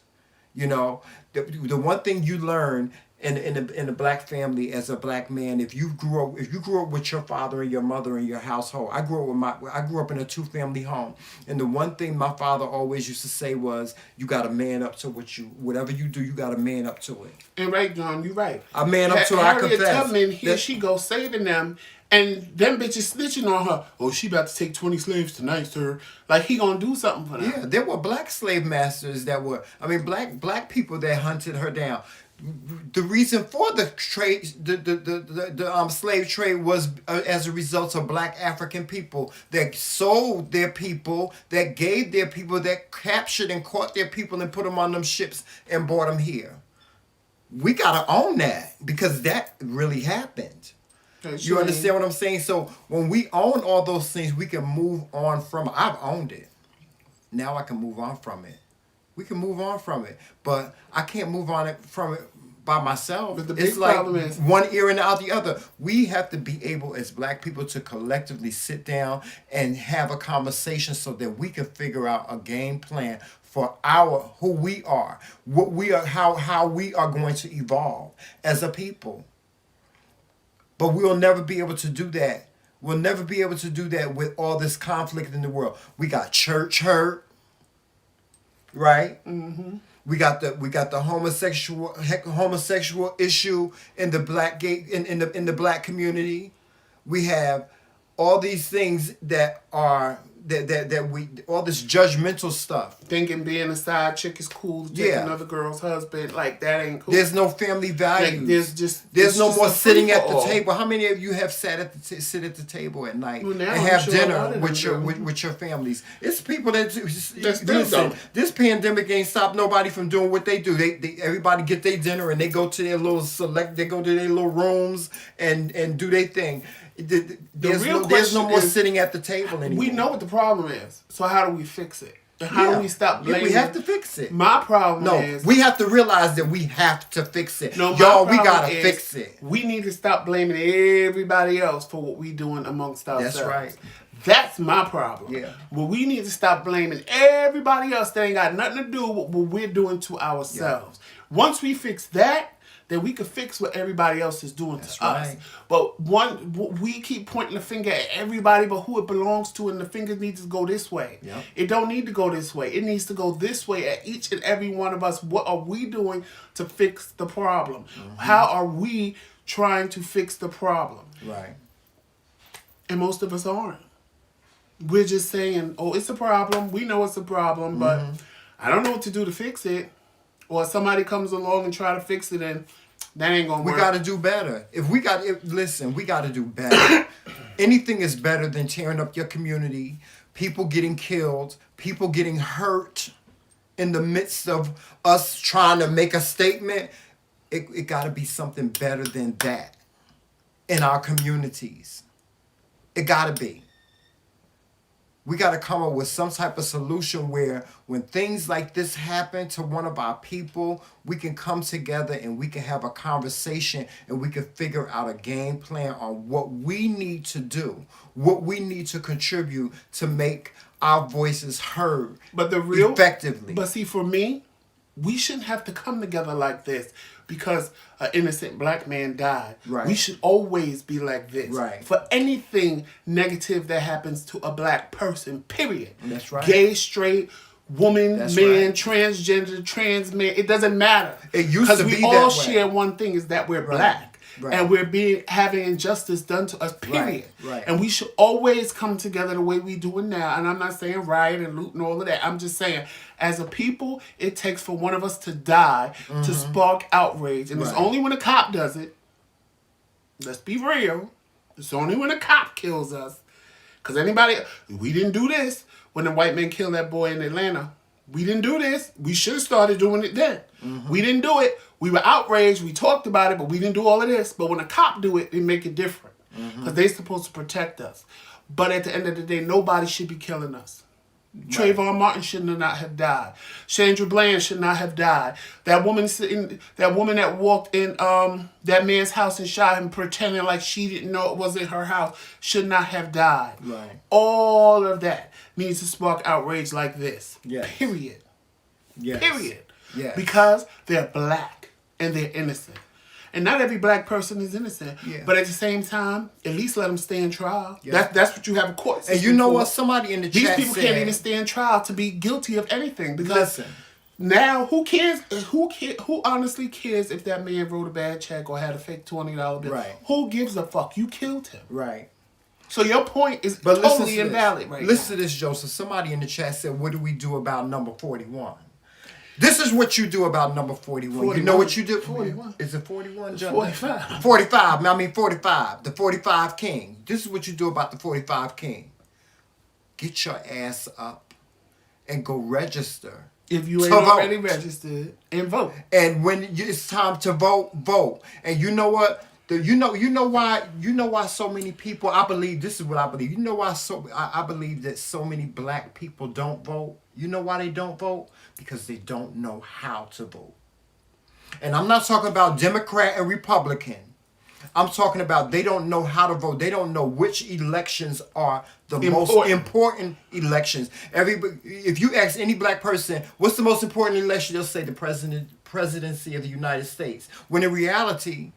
You know, the one thing you learn in a black family as a black man, if you grew up with your father and your mother in your household. I grew up in a 2-family home, and the one thing my father always used to say was, you got to man up to whatever you do, you got to man up to it. And right, John, you right. I man up to it. I confess. Harriet Tubman, here she goes saving them, and them bitches snitching on her. Oh, she about to take 20 slaves tonight, sir. Like he gonna do something for them. Yeah, there were black slave masters black people that hunted her down. The reason for the trade, the slave trade was as a result of black African people that sold their people, that gave their people, that captured and caught their people and put them on them ships and brought them here. We gotta own that because that really happened. You understand what I'm saying? So when we own all those things, we can move on from it. I've owned it. Now I can move on from it. We can move on from it, but I can't move on from it by myself. But the big problem is one ear and out the other. We have to be able, as black people, to collectively sit down and have a conversation so that we can figure out a game plan for who we are, what we are, how we are going to evolve as a people. But we'll never be able to do that We'll never be able to do that with all this conflict in the world. We got church hurt, right? Mm-hmm. We got the homosexual issue in the black in the black community. We have all these things that are that we all this judgmental stuff. Thinking being a side chick is cool to take another girl's husband, like that ain't cool. There's no family values. Like, there's no just more a sitting at the free-for-all. table. How many of you have sat at the sit at the table at night Well, now and I'm have sure a lot dinner of with them your do. with your families? It's people that still listen. don't. This pandemic ain't stopped nobody from doing what they do. They everybody get their dinner and they go to their little they go to their little rooms and do their thing. There's real no question more is, sitting at the table anymore. We know what the problem is. So how do we fix it? And how do we stop blaming? We have to fix it. My problem is... we have to realize that we have to fix it. No, y'all, my we problem gotta is fix it. We need to stop blaming everybody else for what we doing amongst ourselves. That's right. That's my problem. Yeah. Well, we need to stop blaming everybody else that ain't got nothing to do with what we're doing to ourselves. Once we fix that, then we can fix what everybody else is doing to us. Right. But we keep pointing the finger at everybody, but who it belongs to, and the finger needs to go this way. Yep. It don't need to go this way. It needs to go this way at each and every one of us. What are we doing to fix the problem? Mm-hmm. How are we trying to fix the problem? Right. And most of us aren't. We're just saying, oh, it's a problem. We know it's a problem, but I don't know what to do to fix it. Or somebody comes along and try to fix it, and that ain't gonna work. We got to do better. Listen, we got to do better. Anything is better than tearing up your community, people getting killed, people getting hurt in the midst of us trying to make a statement. It got to be something better than that in our communities. It got to be. We got to come up with some type of solution where when things like this happen to one of our people, we can come together and we can have a conversation and we can figure out a game plan on what we need to do, what we need to contribute to make our voices heard effectively. But see, for me, we shouldn't have to come together like this because an innocent black man died. Right. We should always be like this. Right. For anything negative that happens to a black person, period. That's right. Gay, straight, woman, That's man, right. transgender, trans man, it doesn't matter. It used to be Because we that all way. share one thing, is that we're Right. black. Right. And we're having injustice done to us, period. Right. And we should always come together the way we do it now. And I'm not saying riot and loot and all of that. I'm just saying, as a people, it takes for one of us to die to spark outrage. And it's Right. only when a cop does it. Let's be real. It's only when a cop kills us. Because we didn't do this when the white man killed that boy in Atlanta. We didn't do this. We should have started doing it then. We didn't do it. We were outraged. We talked about it, but we didn't do all of this. But when a cop do it, it make it different. Because they're supposed to protect us. But at the end of the day, nobody should be killing us. Right. Trayvon Martin should not have died. Chandra Bland should not have died. That woman that walked in that man's house and shot him, pretending like she didn't know it wasn't her house, should not have died. Right. All of that needs to spark outrage like this. Yes. Period. Yes. Period. Yes. Because they're black and they're innocent. And not every black person is innocent. Yeah. But at the same time, at least let them stand trial. Yeah. That's what you have a court system And you know for. what? Somebody in the These chat people said, can't even stand trial to be guilty of anything. Because listen, now, who cares? Who honestly cares if that man wrote a bad check or had a fake $20 bill? Right. Who gives a fuck? You killed him. right. So your point is But totally invalid right now. Listen to this, Joseph. Somebody in the chat said, what do we do about number 41? This is what you do about number 41. You know what you do? 41. Is it 41, John? 45. 45. I mean 45. The 45 King. This is what you do about the 45 King. Get your ass up and go register. If you ain't To vote. already registered, and vote. And when it's time to vote, vote. And you know what? You know why so many people, I believe, this is what I believe. You know why I believe that so many black people don't vote? You know why they don't vote? Because they don't know how to vote. And I'm not talking about Democrat and Republican. I'm talking about they don't know how to vote. They don't know which elections are the most important elections. If you ask any black person, what's the most important election? They'll say the presidency of the United States. When in reality,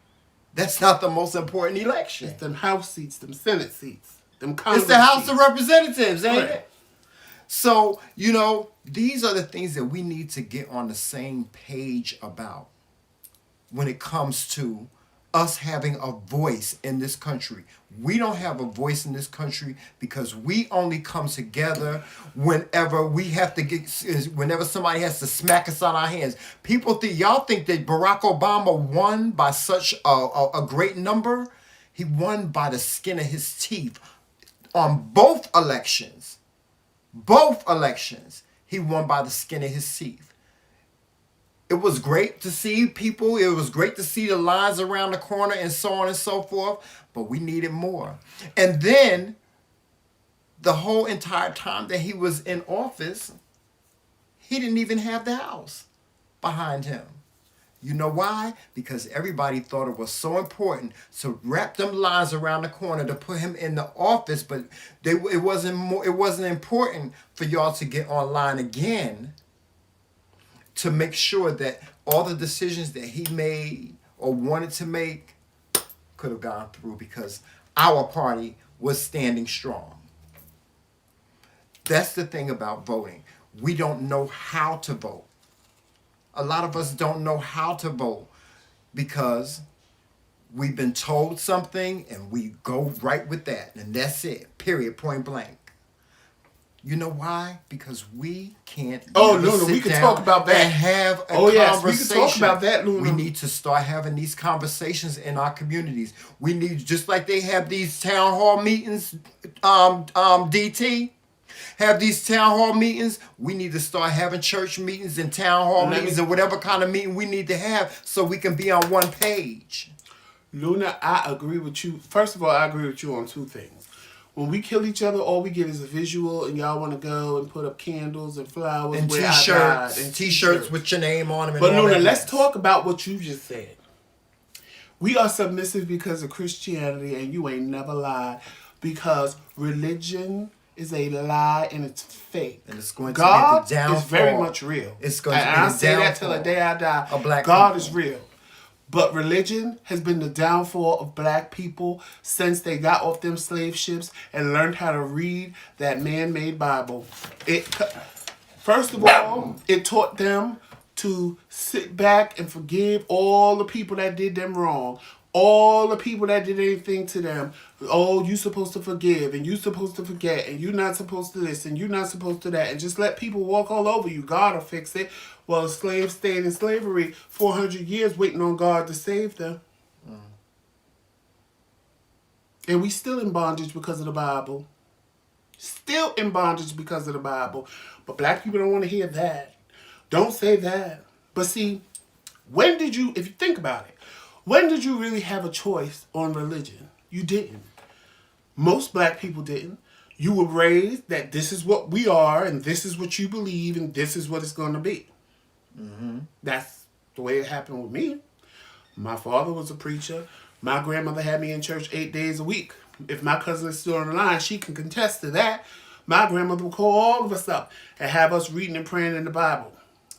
That's not the most important election. It's them House seats, them Senate seats, them Congress It's the House seats. of Representatives, ain't Right. it? So, you know, these are the things that we need to get on the same page about when it comes to us having a voice in this country. We don't have a voice in this country because we only come together whenever we have to whenever somebody has to smack us on our hands. Y'all think that Barack Obama won by such a great number? He won by the skin of his teeth on both elections. Both elections, he won by the skin of his teeth. It was great to see people. It was great to see the lines around the corner and so on and so forth. But we needed more. And then the whole entire time that he was in office, he didn't even have the House behind him. You know why? Because everybody thought it was so important to wrap them lines around the corner to put him in the office, but it wasn't important for y'all to get online again to make sure that all the decisions that he made or wanted to make could have gone through because our party was standing strong. That's the thing about voting. We don't know how to vote. A lot of us don't know how to vote because we've been told something and we go right with that. And that's it. Period. Point blank. You know why? Because we can't. Luna, we could talk about that. And have a conversation. Yes, we could talk about that, Luna. We need to start having these conversations in our communities. We need, just like they have these town hall meetings, DT. Have these town hall meetings. We need to start having church meetings and town hall meetings and whatever kind of meeting we need to have so we can be on one page. Luna, I agree with you. First of all, I agree with you on two things. When we kill each other, all we get is a visual, and y'all want to go and put up candles and flowers and where t-shirts, I died, and t-shirts with your name on them. And but all Luna, that let's mess. talk about what you just said. We are submissive because of Christianity, and you ain't never lied. Because religion is a lie and it's fake. And it's going God to be the downfall. is very much real. It's going to be and the I say that downfall till the day I die. of black God people. is real. But religion has been the downfall of black people since they got off them slave ships and learned how to read that man-made Bible. First of all, it taught them to sit back and forgive all the people that did them wrong. All the people that did anything to them. Oh, you supposed to forgive, and you supposed to forget, and you're not supposed to this, and you're not supposed to that, and just let people walk all over you. God will fix it. Well, slaves stayed in slavery 400 years waiting on God to save them. And we still in bondage because of the Bible. Still in bondage because of the Bible. But black people don't want to hear that. Don't say that. But see, when did you, if you think about it, when did you really have a choice on religion? You didn't. Most black people didn't. You were raised that this is what we are, and this is what you believe, and this is what it's going to be. Mm-hmm. That's the way it happened with me. My father was a preacher. My grandmother had me in church 8 days a week. If my cousin is still on the line, she can contest to that. My grandmother would call all of us up and have us reading and praying in the Bible.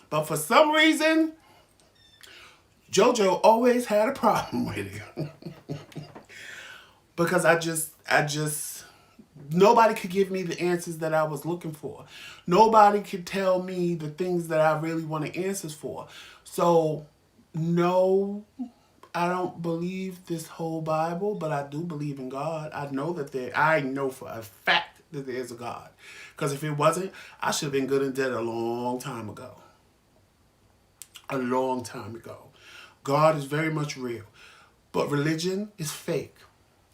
But for some reason, JoJo always had a problem with it. Because I just, nobody could give me the answers that I was looking for. Nobody could tell me the things that I really wanted answers for. So, no, I don't believe this whole Bible, but I do believe in God. I know for a fact that there's a God. Because if it wasn't, I should have been good and dead a long time ago. A long time ago. God is very much real. But religion is fake.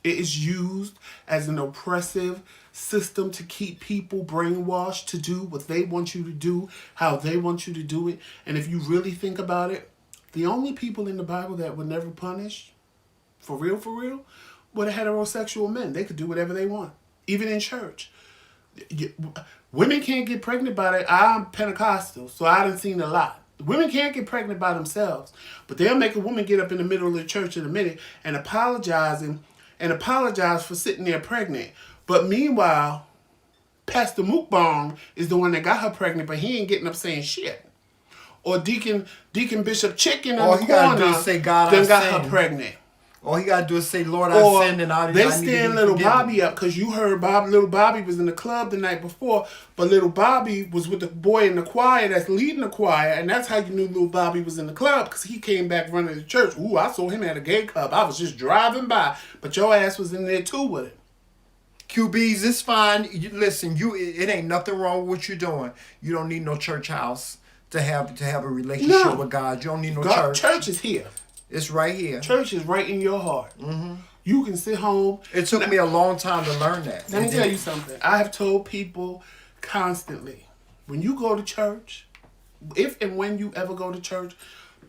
It is used as an oppressive system to keep people brainwashed to do what they want you to do, how they want you to do it. And if you really think about it, the only people in the Bible that were never punished, for real, were the heterosexual men. They could do whatever they want, even in church. Women can't get pregnant by it. I'm Pentecostal, so I done seen a lot. Women can't get pregnant by themselves, but they'll make a woman get up in the middle of the church in a minute and apologize for sitting there pregnant. But meanwhile, Pastor Mukbang is the one that got her pregnant, but he ain't getting up saying shit. Or Deacon Bishop Chicken in the corner say, God, then got her pregnant. All he gotta do is say, "Lord, Or I sinned and I they need to be stand little forgiven." Bobby up because you heard little Bobby was in the club the night before, but little Bobby was with the boy in the choir that's leading the choir, and that's how you knew little Bobby was in the club because he came back running to church. Ooh, I saw him at a gay club. I was just driving by, but your ass was in there too with him. QBs, it's fine. Listen, it ain't nothing wrong with what you're doing. You don't need no church house to have a relationship with God. You don't need no church. Church is here. It's right here. Church is right in your heart. You can sit home. It took me a long time to learn that. Let me tell you something. I have told people constantly, when you go to church, if and when you ever go to church,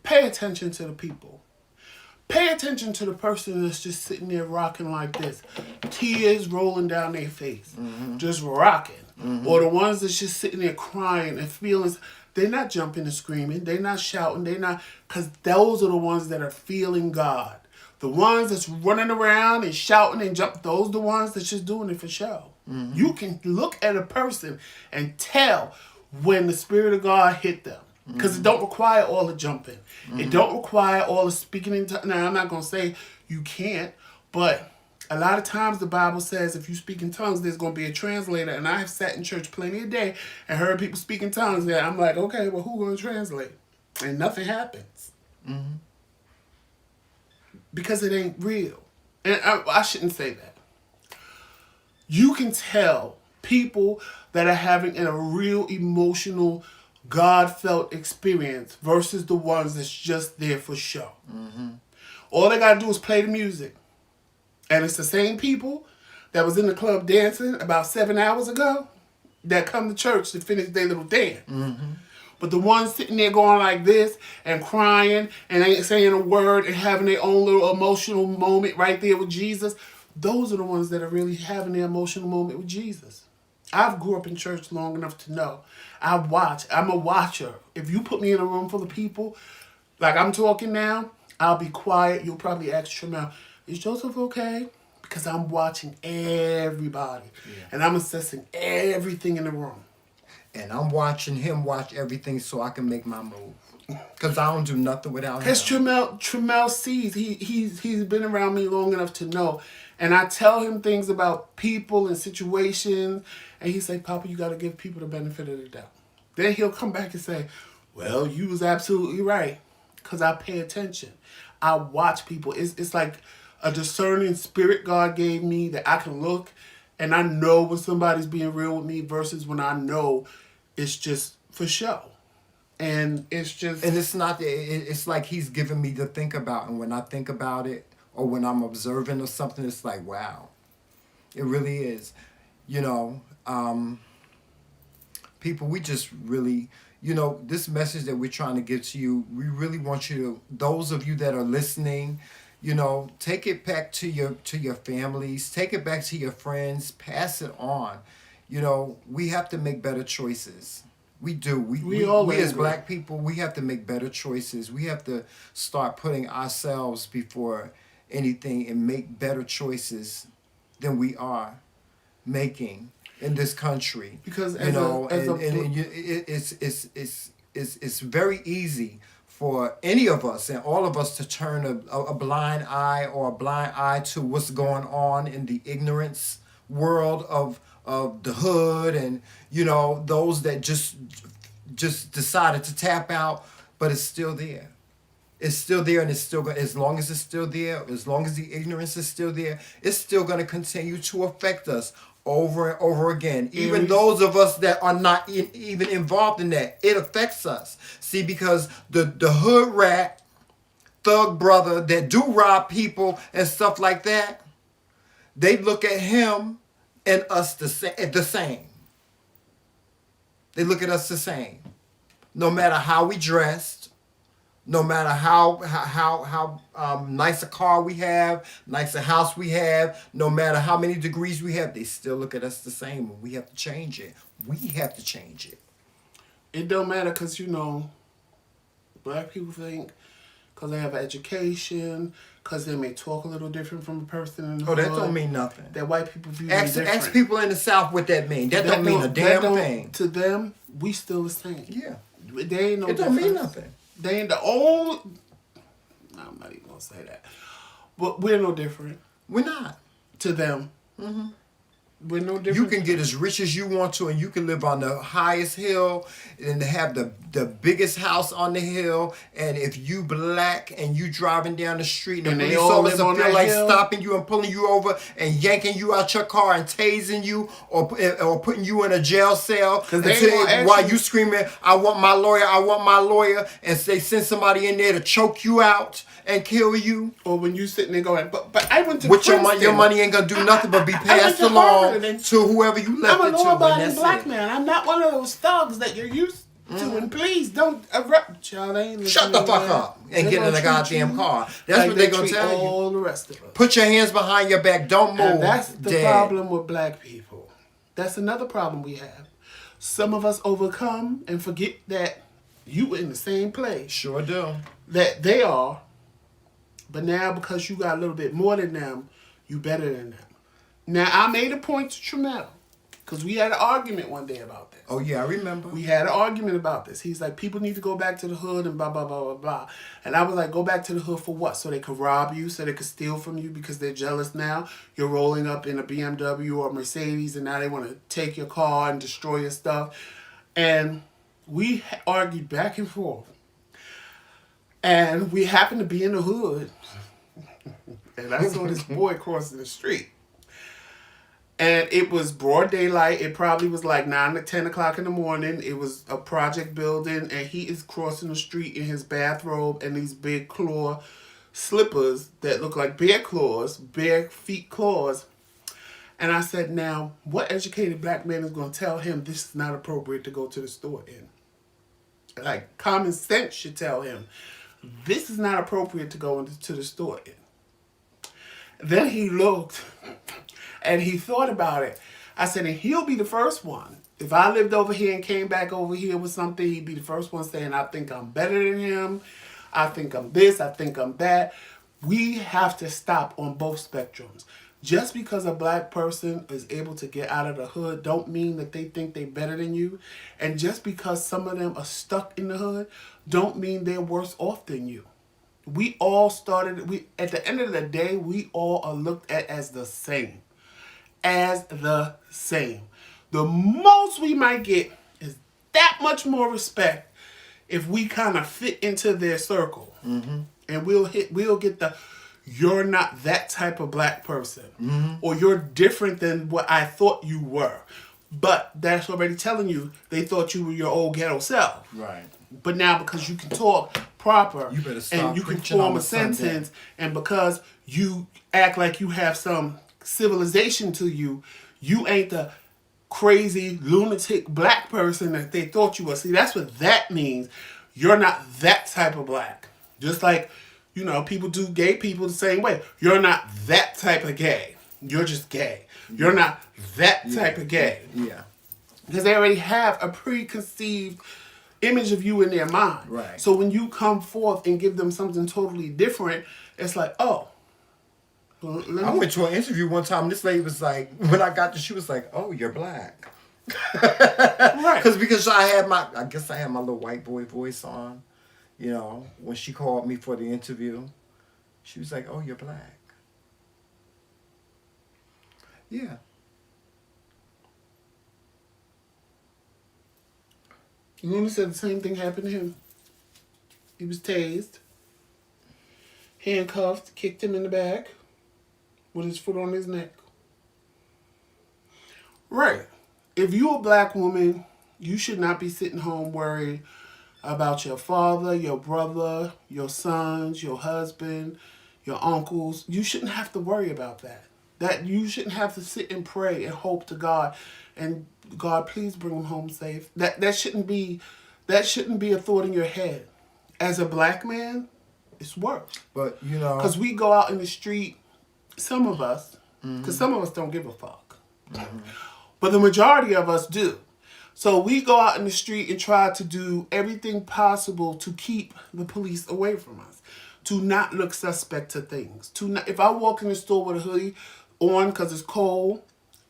pay attention to the people. Pay attention to the person that's just sitting there rocking like this. Tears rolling down their face. Just rocking. Or the ones that's just sitting there crying and feeling. They're not jumping and screaming. They're not shouting. They're not. Because those are the ones that are feeling God. The ones that's running around and shouting and jumping, those are the ones that's just doing it for show. You can look at a person and tell when the Spirit of God hit them. Because it don't require all the jumping. It don't require all the speaking in tongues. Now, I'm not going to say you can't, but a lot of times the Bible says if you speak in tongues, there's going to be a translator. And I have sat in church plenty of day and heard people speak in tongues. And I'm like, okay, well, who's going to translate? And nothing happens. Because it ain't real. And I shouldn't say that. You can tell people that are having a real emotional, God-felt experience versus the ones that's just there for show. All they got to do is play the music. And it's the same people that was in the club dancing about 7 hours ago that come to church to finish their little dance. But the ones sitting there going like this and crying and ain't saying a word and having their own little emotional moment right there with Jesus, those are the ones that are really having their emotional moment with Jesus. I've grew up in church long enough to know. I'm a watcher. If you put me in a room full of people, like I'm talking now, I'll be quiet. You'll probably ask Tramel, is Joseph okay? Because I'm watching everybody. And I'm assessing everything in the room. And I'm watching him watch everything so I can make my move. Because I don't do nothing without him. Because Tramel sees. He's been around me long enough to know. And I tell him things about people and situations. And he say, Papa, you got to give people the benefit of the doubt. Then he'll come back and say, well, you was absolutely right. Because I pay attention. I watch people. It's like a discerning spirit God gave me that I can look and I know when somebody's being real with me versus when I know it's just for show. And it's just... And it's not... It's like he's giving me to think about. And when I think about it, or when I'm observing or something, it's like, wow. It really is. You know, people, we just really... You know, this message that we're trying to give to you, we really want you to... Those of you that are listening... You know, take it back to your families. Take it back to your friends. Pass it on. You know, we have to make better choices. We do. We as black people, we have to make better choices. We have to start putting ourselves before anything and make better choices than we are making in this country. Because it's very easy for any of us and all of us to turn a blind eye or a blind eye to what's going on in the ignorance world of the hood and, you know, those that just decided to tap out, but it's still there. It's still there, and it's still going. As long as it's still there, as long as the ignorance is still there, it's still going to continue to affect us over and over again. Even those of us that are not even involved in that, it affects us. See, because the hood rat, thug brother that do rob people and stuff like that, they look at him and us the same. They look at us the same. No matter how we dressed, no matter how nice a car we have, nice a house we have, no matter how many degrees we have, they still look at us the same. And we have to change it. We have to change it. It don't matter because, you know, black people think because they have an education, because they may talk a little different from a person in the hood. That don't mean nothing. That white people view them different. Ask people in the South what that means. That don't mean a damn thing. To them, we still the same. Yeah. They ain't no It don't mean nothing. They ain't the old... I'm not even going to say that. But we're no different We're not. to them. We're no different. You can get as rich as you want to, and you can live on the highest hill and have the biggest house on the hill. And if you black and you driving down the street and the And they police all officer live on feel that like hill? stopping you and pulling you over and yanking you out your car and tasing you or putting you in a jail cell 'Cause they ain't gonna ask while you- you screaming, I want my lawyer, I want my lawyer, and they send somebody in there to choke you out and kill you. Or when you sitting there going, but I went to With Princeton. your money ain't gonna do nothing but be I went passed to along Harvard and- to whoever you left I'm it a to. And law-abiding that's black it. man. I'm not one of those thugs that you're used to. And please don't erupt, child. They ain't Shut the listening to fuck that. up and They're get in gonna the treat goddamn you car. That's like what they're they gonna treat tell you. all the rest of us. Put your hands behind your back. Don't move. And that's the Dead. problem with black people. That's another problem we have. Some of us overcome and forget that you in the same place Sure do. that they are. But now because you got a little bit more than them, you better than them. Now I made a point to Tremel because we had an argument one day about this. Oh yeah, I remember. We had an argument about this. He's like, people need to go back to the hood and blah, blah, blah, blah, blah. And I was like, go back to the hood for what? So they could rob you, so they could steal from you because they're jealous now. You're rolling up in a BMW or a Mercedes and now they want to take your car and destroy your stuff. And we argued back and forth. And we happened to be in the hood. And I saw this boy crossing the street. And it was broad daylight. It probably was like 9 to 10 o'clock in the morning. It was a project building. And he is crossing the street in his bathrobe and these big claw slippers that look like bear claws, bare feet claws. And I said, now, what educated black man is going to tell him this is not appropriate to go to the store in? Like, common sense should tell him, this is not appropriate to go into the store in. Then he looked and he thought about it. I said, and he'll be the first one. If I lived over here and came back over here with something, he'd be the first one saying, I think I'm better than him. I think I'm this. I think I'm that. We have to stop on both spectrums. Just because a black person is able to get out of the hood don't mean that they think they're better than you. And just because some of them are stuck in the hood don't mean they're worse off than you. We all started, at the end of the day, we all are looked at as the same. As the same. The most we might get is that much more respect if we kind of fit into their circle. Mm-hmm. And we'll get the, you're not that type of black person. Mm-hmm. Or you're different than what I thought you were. But that's already telling you they thought you were your old ghetto self. Right. But now because you can talk proper You better stop and you can preaching on form a the Sunday. sentence, and because you act like you have some civilization to you, you ain't the crazy lunatic black person that they thought you were. See, that's what that means. You're not that type of black. Just like, you know, people do gay people the same way. You're not that type of gay. You're just gay. You're not that type of gay. Yeah. Because they already have a preconceived image of you in their mind. Right. So when you come forth and give them something totally different, it's like, oh. Well, I went to an interview one time. This lady was like, when I got there, she was like, "Oh, you're black." Right. Because I guess I had my little white boy voice on. You know, when she called me for the interview, she was like, "Oh, you're black." Yeah. Luna said the same thing happened to him. He was tased, handcuffed, kicked him in the back with his foot on his neck. Right. If you're a black woman, you should not be sitting home worried about your father, your brother, your sons, your husband, your uncles. You shouldn't have to worry about that. That you shouldn't have to sit and pray and hope to God and God, please bring them home safe. That shouldn't be a thought in your head. As a black man, it's worse. But, you know. Because we go out in the street, some of us, because some of us don't give a fuck. Mm-hmm. But the majority of us do. So we go out in the street and try to do everything possible to keep the police away from us. To not look suspect to things. If I walk in the store with a hoodie on because it's cold,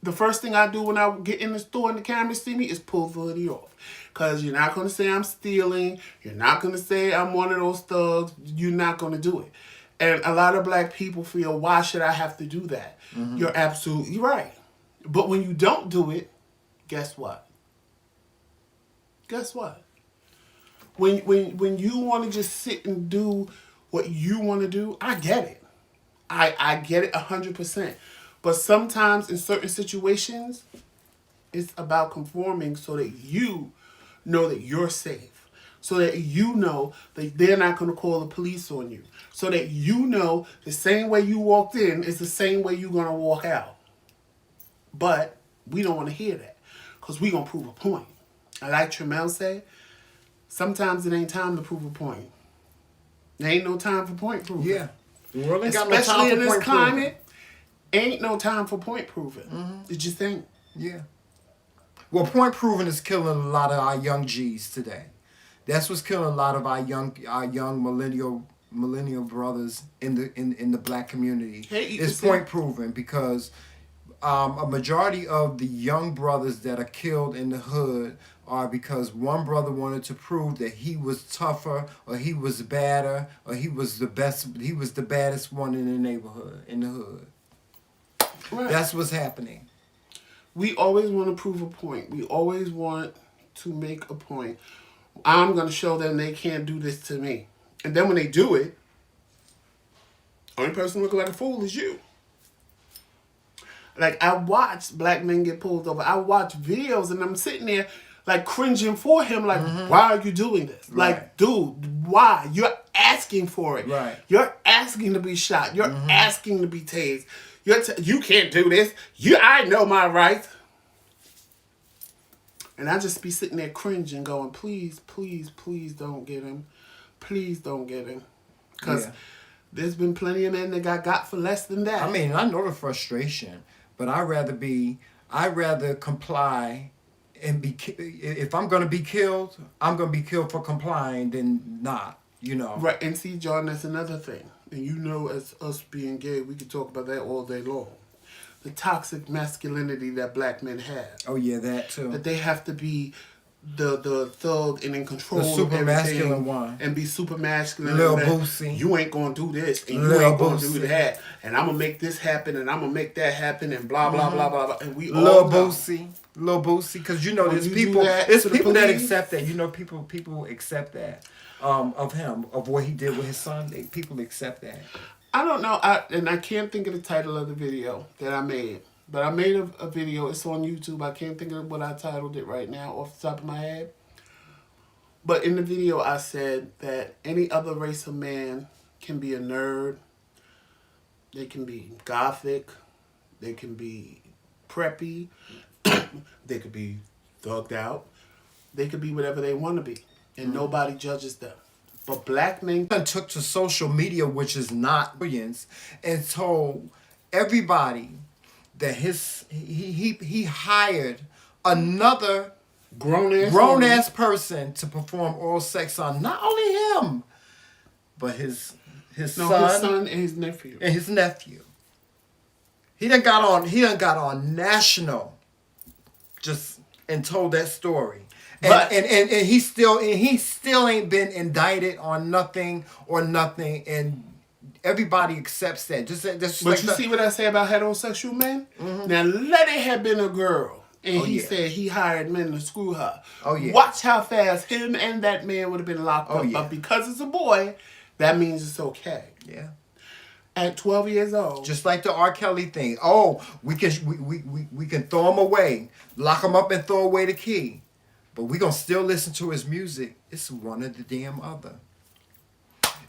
the first thing I do when I get in the store and the cameras see me is pull the hoodie off. Because you're not going to say I'm stealing. You're not going to say I'm one of those thugs. You're not going to do it. And a lot of black people feel, why should I have to do that? You're absolutely right. But when you don't do it, guess what? Guess what? When you want to just sit and do what you want to do, I get it. I get it 100%. But sometimes in certain situations, it's about conforming so that you know that you're safe. So that you know that they're not going to call the police on you. So that you know the same way you walked in is the same way you're going to walk out. But we don't want to hear that. Because we're going to prove a point. And like Tremel said, sometimes it ain't time to prove a point. There ain't no time for point proving. Yeah. The world ain't got Especially no time in for this point climate, ain't no time for point proving. It just ain't. Yeah. Well, point proving is killing a lot of our young G's today. That's what's killing a lot of our young millennial brothers in the black community. It's point proving because a majority of the young brothers that are killed in the hood are because one brother wanted to prove that he was tougher or he was badder or he was the baddest one in the neighborhood, in the hood. Right. That's what's happening. We always want to prove a point. We always want to make a point. I'm going to show them they can't do this to me. And then when they do it, only person looking like a fool is you. Like, I watched black men get pulled over. I watch videos and I'm sitting there like cringing for him. Like, why are you doing this? Right. Like, dude, why? You're asking for it. Right. You're asking to be shot. You're asking to be tased. You can't do this. I know my rights. And I just be sitting there cringing going, please, please, please don't get him. Please don't get him. Because there's been plenty of men that got for less than that. I mean, I know the frustration, but I'd rather comply and be, if I'm going to be killed, I'm going to be killed for complying than not, you know. Right, and see, John, that's another thing. And you know, as us being gay, we could talk about that all day long. The toxic masculinity that black men have. Oh, yeah, that too. That they have to be the thug and in control the super of everything. Masculine one. And be super masculine. Lil Boosie. You ain't going to do this. And you Lil ain't going to Boosie. do that. And I'm going to make this happen. And I'm going to make that happen. And blah, blah, blah, blah, blah. And we Lil all know. Lil Boosie. Because, you know, When there's you people, do that there's to the people that police- accept that. You know, people accept that of him, of what he did with his son. People accept that. I don't know. And I can't think of the title of the video that I made. But I made a video. It's on YouTube. I can't think of what I titled it right now off the top of my head. But in the video, I said that any other race of man can be a nerd. They can be gothic. They can be preppy. They could be thugged out. They could be whatever they want to be. And nobody judges them. But black men took to social media, which is not brilliance, and told everybody that he hired another grown ass person to perform oral sex on not only him, but his son and his nephew. And his nephew. He done got on national just and told that story. And he still ain't been indicted on nothing and everybody accepts that. But you see what I say about heterosexual men? Now let it have been a girl and he said he hired men to screw her. Oh yeah. Watch how fast him and that man would have been locked up. Yeah. But because it's a boy, that means it's okay. Yeah. At 12 years old. Just like the R. Kelly thing. Oh, we can throw him away, lock him up and throw away the key. But we gonna still listen to his music. It's one or the damn other.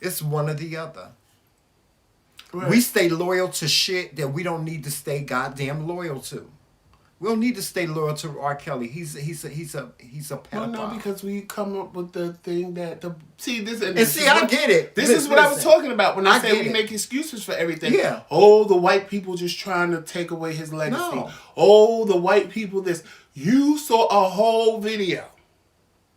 It's one or the other. Right. We stay loyal to shit that we don't need to stay goddamn loyal to. We don't need to stay loyal to R. Kelly. He's a pedophile. Well, no, because we come up with the thing that I get it. This is what I was talking about when I say we make excuses for everything. Yeah. Oh, the white people just trying to take away his legacy. No. Oh, the white people this. You saw a whole video.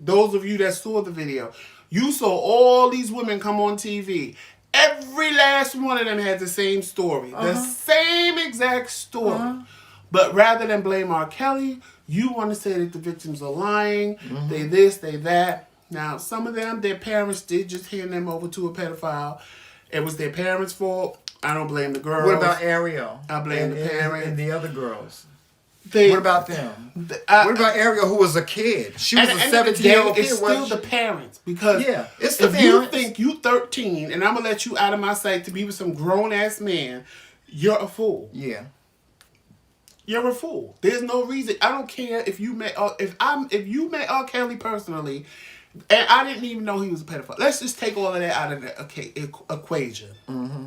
Those of you that saw the video, you saw all these women come on TV. Every last one of them had the same story. The same exact story. But rather than blame R. Kelly, you want to say that the victims are lying. They this, they that. Now, some of them, their parents did just hand them over to a pedophile. It was their parents' fault. I don't blame the girls. What about Ariel? I blame the parents. And the other girls. What about them? What about Ariel, who was a kid? She was a 17-year-old kid. It's still the parents. Because it's the if parents. you think you 13 and I'm going to let you out of my sight to be with some grown-ass man, you're a fool. Yeah. You're a fool. There's no reason. I don't care if you met if you met R. Kelly personally, and I didn't even know he was a pedophile. Let's just take all of that out of the equation. Mm-hmm.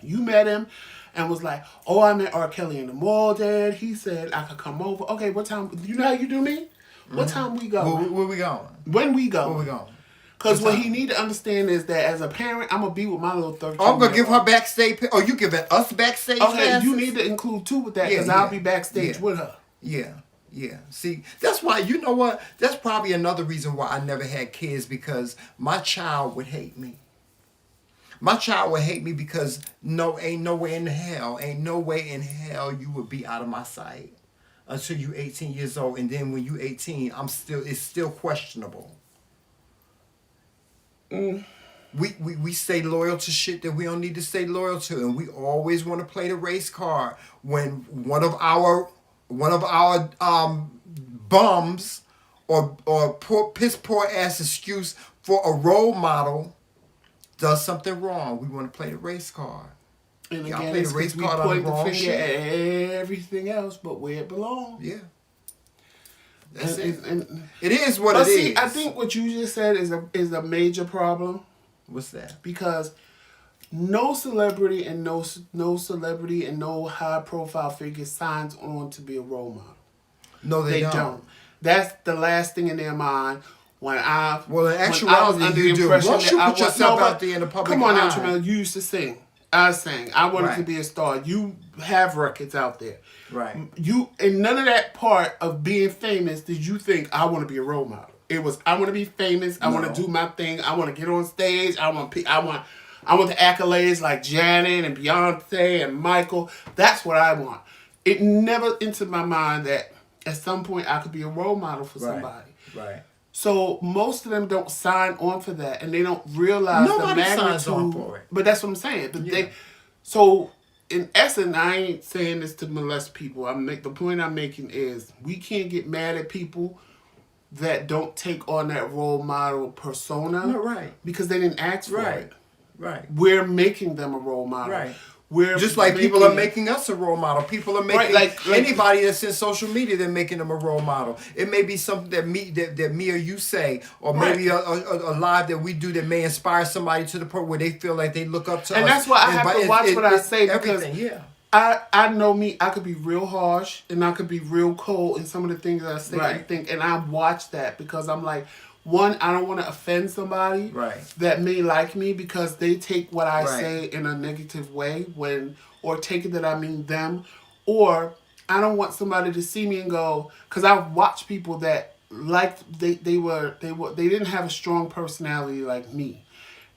You met him and was like, oh, I met R. Kelly in the mall, Dad. He said I could come over. Okay, what time? You know how you do me? What time we go? Where we going? When we go? Where we going? Because what he need to understand is that as a parent, I'm going to be with my little 13-year-old. I'm going to give her backstage. Oh, you giving us backstage passes? You need to include two with that because I'll be backstage with her. Yeah. See, that's why, you know what? That's probably another reason why I never had kids, because my child would hate me. My child would hate me because ain't no way in hell you would be out of my sight until you 18 years old. And then when you 18, it's still questionable. We stay loyal to shit that we don't need to stay loyal to, and we always want to play the race card when one of our bums or piss poor ass excuse for a role model does something wrong. We want to play the race card. And again, it's because we point the finger at everything else but where it belongs. Yeah. That's it. It is what it is. I think what you just said is a major problem. What's that? Because no celebrity and no high profile figure signs on to be a role model. No, they don't. That's the last thing in their mind. Well, in actuality, you do. Once you put yourself out there in the public come on eye. now, Jamel. You used to sing. I sang. I wanted to be a star. You have records out there. Right. In none of that part of being famous did you think I want to be a role model. It was I want to be famous. I want to do my thing. I want to get on stage. I want the accolades like Janet and Beyonce and Michael. That's what I want. It never entered my mind that at some point I could be a role model for somebody. Right. So most of them don't sign on for that, and they don't realize the magnitude. Signs on for it. But that's what I'm saying. But so in essence, I ain't saying this to molest people. The point I'm making is we can't get mad at people that don't take on that role model persona. No, right. Because they didn't ask for it. Right. We're making them a role model. Right. We're just like people are making us a role model. People are making anybody that's in social media, they're making them a role model. It may be something that me or you say, or maybe a live that we do that may inspire somebody to the point where they feel like they look up to us. And that's why I have to watch what I say, because I know me, I could be real harsh and I could be real cold in some of the things that I say and think, and I watch that because I'm like, one, I don't want to offend somebody that may like me because they take what I say in a negative way or take it that I mean them, or I don't want somebody to see me and go, because I've watched people that they didn't have a strong personality like me,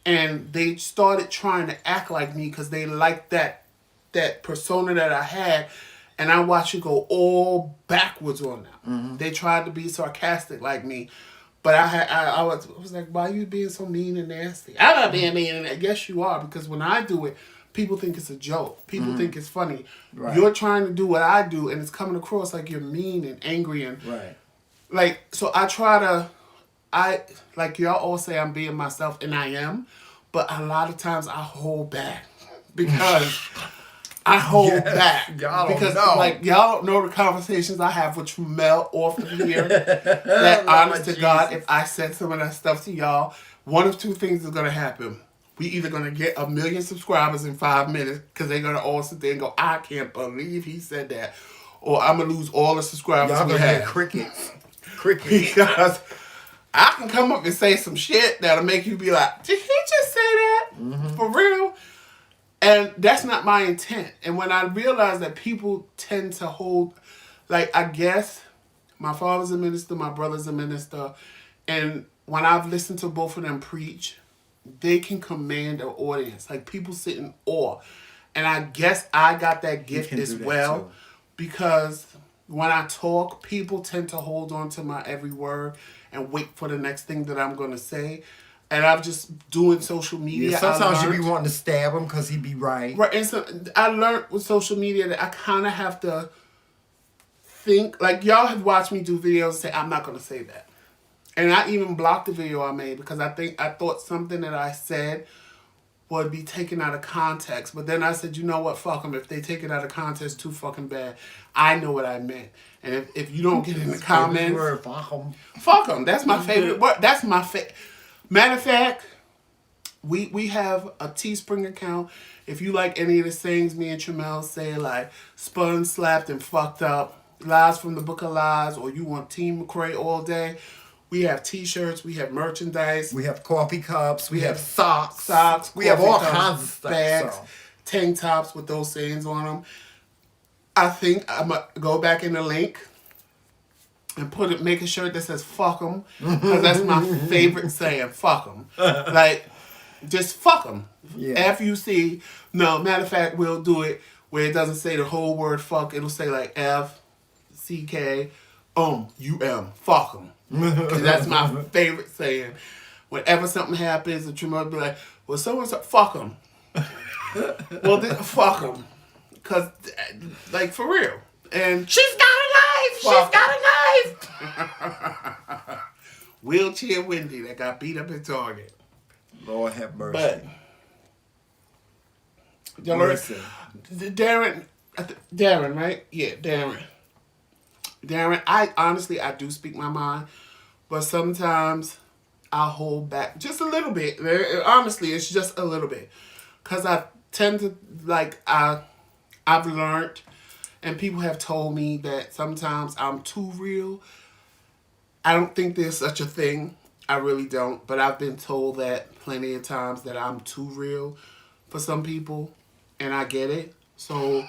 and they started trying to act like me because they liked that persona that I had, and I watched it go all backwards on them. Mm-hmm. They tried to be sarcastic like me. But I was like, why are you being so mean and nasty? I'm not being mean and nasty. Yes, you are, because when I do it, people think it's a joke. People think it's funny. Right. You're trying to do what I do, and it's coming across like you're mean and angry and like. So I try to, like y'all all say, I'm being myself, and I am, but a lot of times I hold back because. I hold back y'all because y'all don't know the conversations I have with Mel off of here. That honest to God, if I said some of that stuff to y'all, one of two things is gonna happen. We either gonna get 1 million subscribers in 5 minutes because they're gonna all sit there and go, I can't believe he said that, or I'm gonna lose all the subscribers. Y'all gonna have crickets. Because I can come up and say some shit that'll make you be like, did he just say that? Mm-hmm. For real? And that's not my intent. And when I realize that people tend to hold, like, I guess my father's a minister, my brother's a minister, and when I've listened to both of them preach, they can command an audience. Like, people sit in awe. And I guess I got that gift as well, because when I talk, people tend to hold on to my every word and wait for the next thing that I'm going to say. And I'm just doing social media. Yeah, sometimes you be wanting to stab him because he be right. Right, and so I learned with social media that I kind of have to think, like y'all have watched me do videos and say, I'm not going to say that. And I even blocked the video I made because I thought something that I said would be taken out of context. But then I said, you know what, fuck them. If they take it out of context too fucking bad, I know what I meant. And if you don't get in the comments, fuck them. That's my favorite word. That's my favorite. Matter of fact, we have a Teespring account. If you like any of the things me and Tramel say, like spun, slapped, and fucked up, lies from the Book of Lies, or you want Team McRae all day, we have T-shirts, we have merchandise, we have coffee cups, we have socks, we have all kinds of stuff, bags, tank tops with those sayings on them. I think I'm gonna go back in the link and make a shirt that says "fuck them" because that's my favorite saying. Fuck them, like just fuck them. Yeah. F-U-C. No, matter of fact, we'll do it where it doesn't say the whole word "fuck." It'll say like F-C-K, U-M. Fuck them. Because that's my favorite saying. Whenever something happens, the Trimmer will be like, well, so-and-so, fuck them. Well, then, fuck them. Because, like, for real. And she's got a knife! She's got a knife! Wheelchair Wendy that got beat up at Target. Lord have mercy. But, Darren, right? Yeah, Darren, I do speak my mind, but sometimes I hold back just a little bit. Honestly, it's just a little bit. Because I tend to, I've learned, and people have told me that sometimes I'm too real. I don't think there's such a thing. I really don't. But I've been told that plenty of times that I'm too real for some people, and I get it. So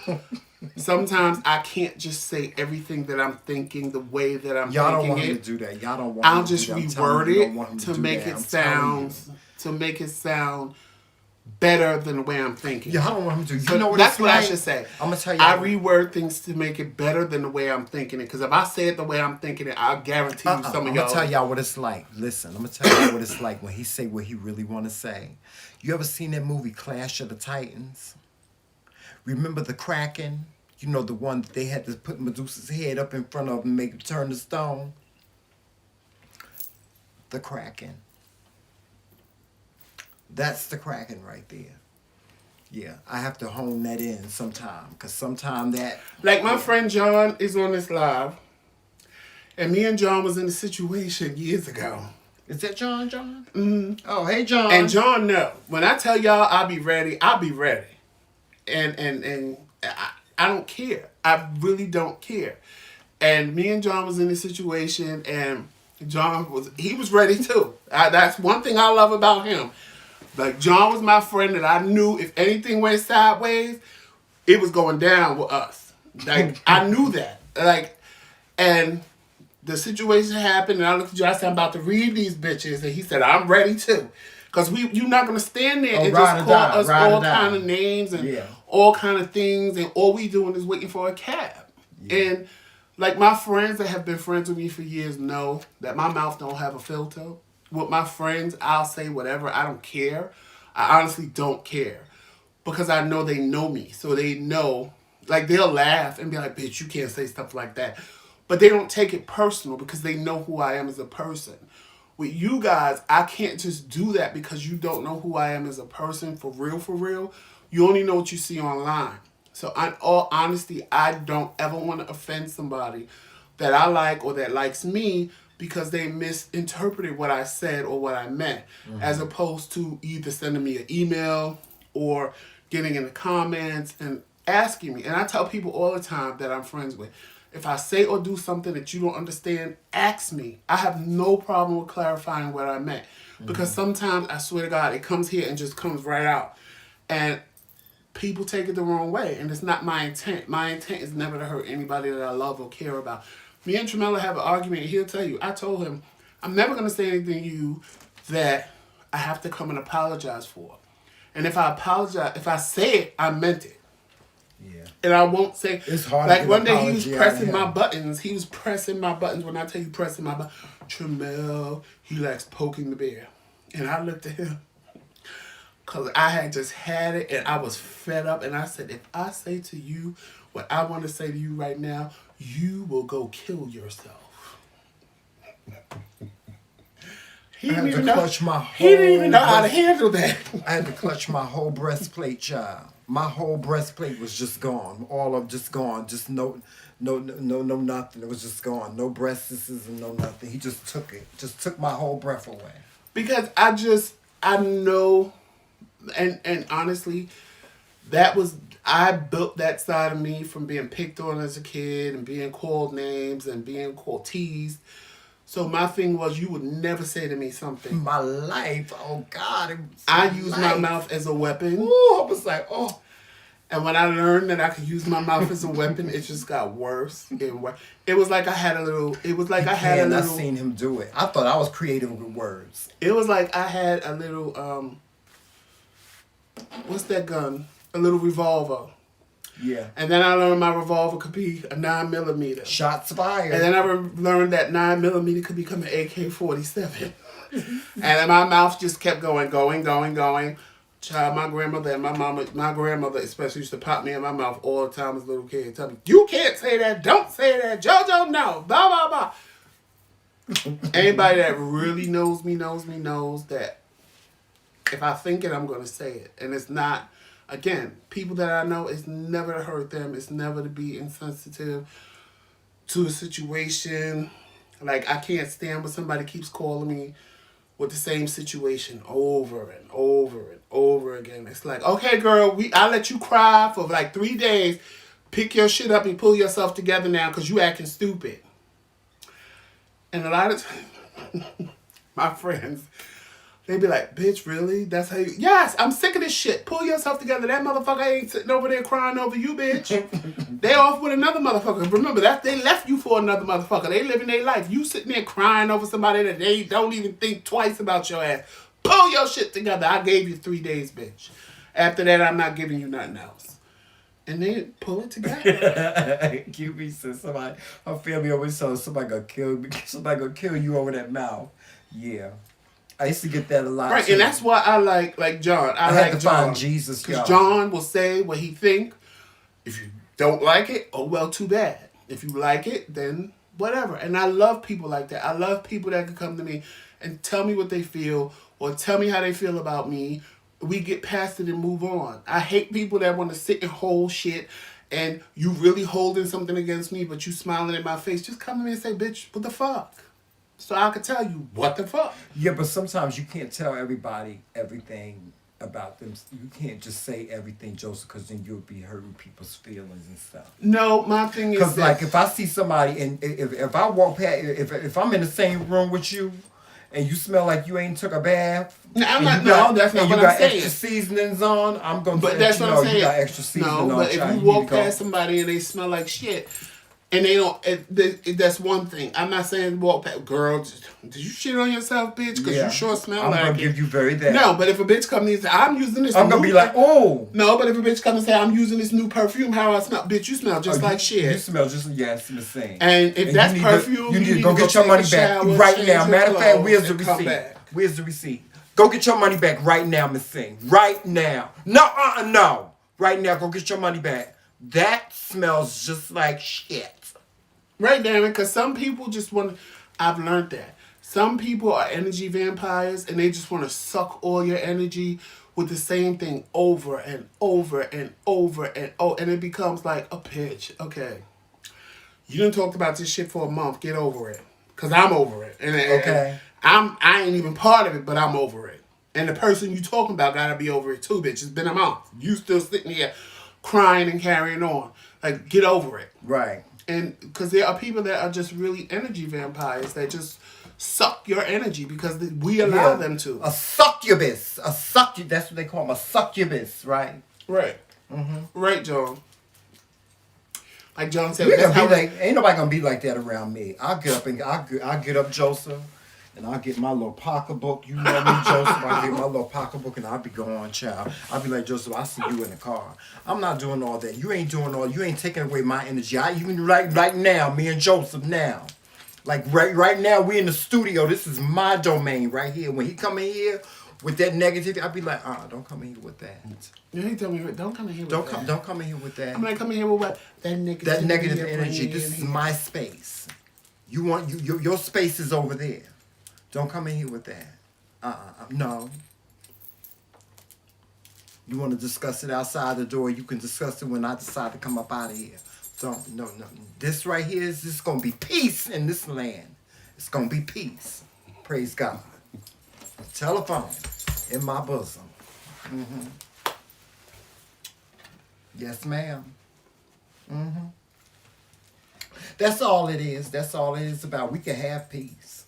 sometimes I can't just say everything that I'm thinking the way that I'm Y'all thinking don't want it. him to do that. Y'all don't want I'll him to just do that. reword it to make it sound better than the way I'm thinking. Y'all don't want him to. You know what that's what like? I should say. I'm gonna tell you. I reword things to make it better than the way I'm thinking it. Because if I say it the way I'm thinking it, I'll guarantee you some of y'all. I'm gonna tell y'all what it's like. Listen, I'm gonna tell y'all what it's like when he say what he really want to say. You ever seen that movie Clash of the Titans? Remember the Kraken? You know, the one that they had to put Medusa's head up in front of and make it turn to stone? The Kraken. That's the Kraken right there. Yeah, I have to hone that in sometime. Because sometime that... Like my friend John is on this live. And me and John was in a situation years ago. Is that John? Mm-hmm. Oh, hey, John. And John, no. When I tell y'all I'll be ready, I'll be ready. And I don't care. I really don't care. And me and John was in this situation, and John was ready too. That's one thing I love about him. Like, John was my friend that I knew if anything went sideways, it was going down with us. Like, I knew that. Like, and the situation happened, and I looked at John, I said, I'm about to read these bitches, and he said, I'm ready too. Because you're not going to stand there and just call us all kind of names and all kind of things, and all we doing is waiting for a cab. Yeah. And, like, my friends that have been friends with me for years know that my mouth don't have a filter. With my friends, I'll say whatever. I don't care. I honestly don't care. Because I know they know me. So they know, like, they'll laugh and be like, bitch, you can't say stuff like that. But they don't take it personal because they know who I am as a person. With you guys, I can't just do that because you don't know who I am as a person for real. You only know what you see online. So in all honesty, I don't ever want to offend somebody that I like or that likes me because they misinterpreted what I said or what I meant, as opposed to either sending me an email or getting in the comments and asking me. And I tell people all the time that I'm friends with, if I say or do something that you don't understand, ask me. I have no problem with clarifying what I meant. Because sometimes, I swear to God, it comes here and just comes right out. And people take it the wrong way. And it's not my intent. My intent is never to hurt anybody that I love or care about. Me and Tramella have an argument, and he'll tell you. I told him, I'm never going to say anything to you that I have to come and apologize for. And if I apologize, if I say it, I meant it. Yeah. And I won't say, it's hard. Like one day he was pressing my buttons. He was pressing my buttons. When I tell you pressing my buttons, Tramell, he likes poking the bear. And I looked at him. Because I had just had it and I was fed up. And I said, if I say to you what I want to say to you right now, you will go kill yourself. He didn't even know how to handle that. I had to clutch my whole breastplate, child. My whole breastplate was just gone. All of just gone. Just no nothing. It was just gone. No breasts and no nothing. He just took it. Just took my whole breath away. Because I know, and honestly, I built that side of me from being picked on as a kid and being called names and being called teased. So my thing was, you would never say to me something. My life, oh God. I use my mouth as a weapon. Ooh, I was like, oh. And when I learned that I could use my mouth as a weapon, it just got worse and worse. It was like I had a little. I seen him do it. I thought I was creative with words. It was like I had a little. What's that gun? A little revolver. Yeah. And then I learned my revolver could be a 9mm. Shots fired. And then I learned that 9mm could become an AK-47. And then my mouth just kept going. Child, my grandmother and my grandmother especially used to pop me in my mouth all the time as a little kid. Tell me, you can't say that, don't say that, JoJo, no, blah, blah, blah. Anybody that really knows me knows that if I think it, I'm going to say it. And it's not, again, people that I know, it's never to hurt them. It's never to be insensitive to a situation. Like, I can't stand when somebody keeps calling me with the same situation over and over and over again. It's like, okay, girl, I let you cry for like 3 days. Pick your shit up and pull yourself together now because you acting stupid. And a lot of times, my friends, they be like, bitch, really? That's how you... Yes, I'm sick of this shit. Pull yourself together. That motherfucker ain't sitting over there crying over you, bitch. They off with another motherfucker. Remember, they left you for another motherfucker. They living their life. You sitting there crying over somebody that they don't even think twice about your ass. Pull your shit together. I gave you 3 days, bitch. After that, I'm not giving you nothing else. And they pull it together. QB says somebody... Her family always tells somebody gonna kill me. Somebody gonna kill you over that mouth. Yeah. I used to get that a lot. Right, too. and that's why I like John. I had like to John. find Jesus, because John will say what he think. If you don't like it, oh well, too bad. If you like it, then whatever. And I love people like that. I love people that can come to me and tell me what they feel or tell me how they feel about me. We get past it and move on. I hate people that want to sit and hold shit and you really holding something against me, but you smiling in my face. Just come to me and say, bitch, what the fuck? So I could tell you what the fuck. Yeah, but sometimes you can't tell everybody everything about them. You can't just say everything, Joseph, because then you'll be hurting people's feelings and stuff. No, my thing is because like if I see somebody and if I walk past, if I'm in the same room with you and you smell like you ain't took a bath, no, I'm not. No, that's not what I'm saying. You got extra seasonings on. I'm gonna. But that's what I'm saying. You got extra seasoning on. No, but if you walk past somebody and they smell like shit. And they don't. That's one thing. I'm not saying walk past. Girl, did you shit on yourself, bitch? Because you sure smell like it. I'm gonna give you very that. No, but if a bitch comes and say, I'm using this. I'm gonna be like, oh. No, but if a bitch comes and say, I'm using this new perfume, how I smell, bitch, you smell just like shit. You smell just the same. And if that's perfume, you need to go get your money back right now. Matter of fact, where's the receipt? Where's the receipt? Go get your money back right now, Miss Singh. Right now. No. Right now, go get your money back. That smells just like shit. Right, Darren, because some people just want to... I've learned that. Some people are energy vampires, and they just want to suck all your energy with the same thing over and over and over and over. And it becomes like a pitch. Okay. You done talked about this shit for a month. Get over it. Because I'm over it. And I ain't even part of it, but I'm over it. And the person you talking about got to be over it too, bitch. It's been a month. You still sitting here crying and carrying on. Like, get over it. Right. And because there are people that are just really energy vampires that just suck your energy because we allow them to. A succubus. That's what they call them. A succubus, right? Right. Mm-hmm. Right, John. Like John said, ain't nobody gonna be like that around me. I'll get up, Joseph, and I'll get my little pocketbook. You know me, Joseph. I'll get my little pocketbook and I'll be going, child. I'll be like, Joseph, I see you in the car. I'm not doing all that. You ain't taking away my energy. I even right now, me and Joseph now. Like right now, we in the studio. This is my domain right here. When he come in here with that negativity, I'd be like, don't come in here with that. Yeah, he told me, don't come in here with that. Don't come in here with that. I'm like, come in here with what? That Negative energy. This is my space. You want your space is over there. Don't come in here with that. No. You want to discuss it outside the door, you can discuss it when I decide to come up out of here. No. This right here is just going to be peace in this land. It's going to be peace. Praise God. Telephone in my bosom. Mm-hmm. Yes, ma'am. Mm-hmm. That's all it is. That's all it is about. We can have peace.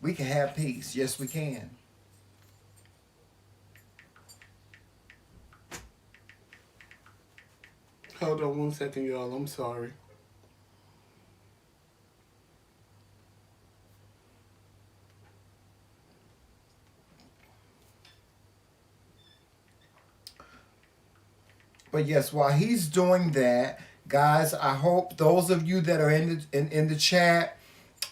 We can have peace. Yes, we can. Hold on 1 second, y'all. I'm sorry. But yes, while he's doing that, guys, I hope those of you that are in the chat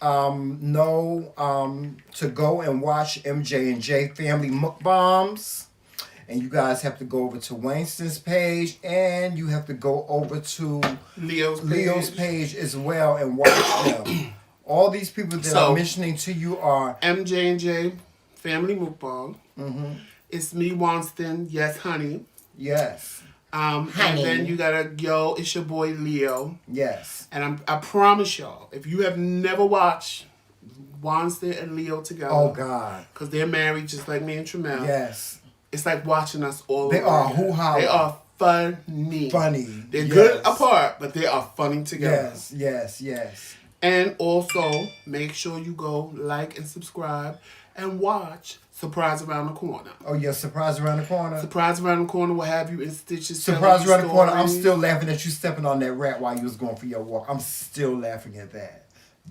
know to go and watch MJ&J Family Mukbangs. And you guys have to go over to Winston's page, and you have to go over to Leo's page as well and watch them. All these people that I'm mentioning to you are MJ&J Family Mukbang. Mm-hmm. It's me, Winston. Yes, honey. Yes. And then you got yo, it's your boy Leo. Yes. And I promise y'all, if you have never watched Winston and Leo together. Oh, God. Because they're married just like me and Tramel. Yes. It's like watching us all. They are hoo-ha. They are funny. They're good apart, but they are funny together. Yes. And also, make sure you go like and subscribe and watch Surprise Around the Corner. Oh, yeah, Surprise Around the Corner. Surprise Around the Corner will have you in stitches. Surprise Around the Corner. I'm still laughing at you stepping on that rat while you was going for your walk. I'm still laughing at that.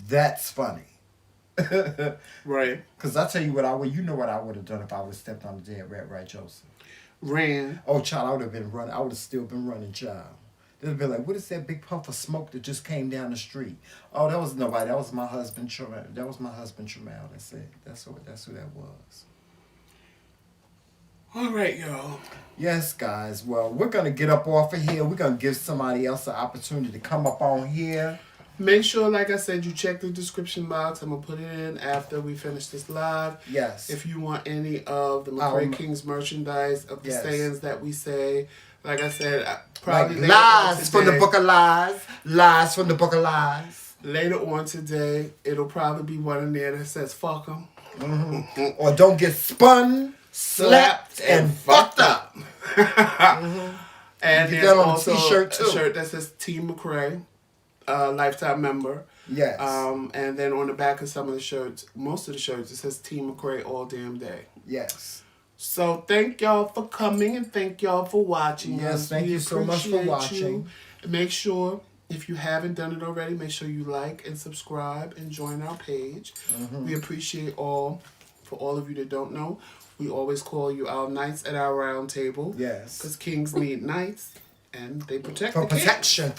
That's funny. Right. Because I tell you what you know what I would have done if I would have stepped on the dead rat, right, Joseph? Ran. Oh, child, I would have been running. I would have still been running, child. They'd have been like, what is that big puff of smoke that just came down the street? Oh, that was nobody. That was my husband, Tramel. That's it. That's who that was. All right, y'all. Yes, guys. Well, we're going to get up off of here. We're going to give somebody else an opportunity to come up on here. Make sure, like I said, you check the description box. I'm going to put it in after we finish this live. Yes. If you want any of the McRae Kingz merchandise, of the sayings that we say. Like I said, probably like lies from the book of lies. Lies from the book of lies. Later on today, it'll probably be one in there that says, fuck them. Mm-hmm. Or don't get spun, slapped, and fucked up. Mm-hmm. And you there's got on also a t-shirt too. A shirt that says Team McRae. Lifetime member. Yes. And then on the back of some of the shirts, most of the shirts, it says Team McRae all damn day. Yes. So thank y'all for coming and thank y'all for watching. Yes, thank you so much for watching. Make sure, if you haven't done it already, make sure you like and subscribe and join our page. Mm-hmm. We appreciate for all of you that don't know, we always call you our knights at our round table. Yes. Because kings need knights. And they protect for protection.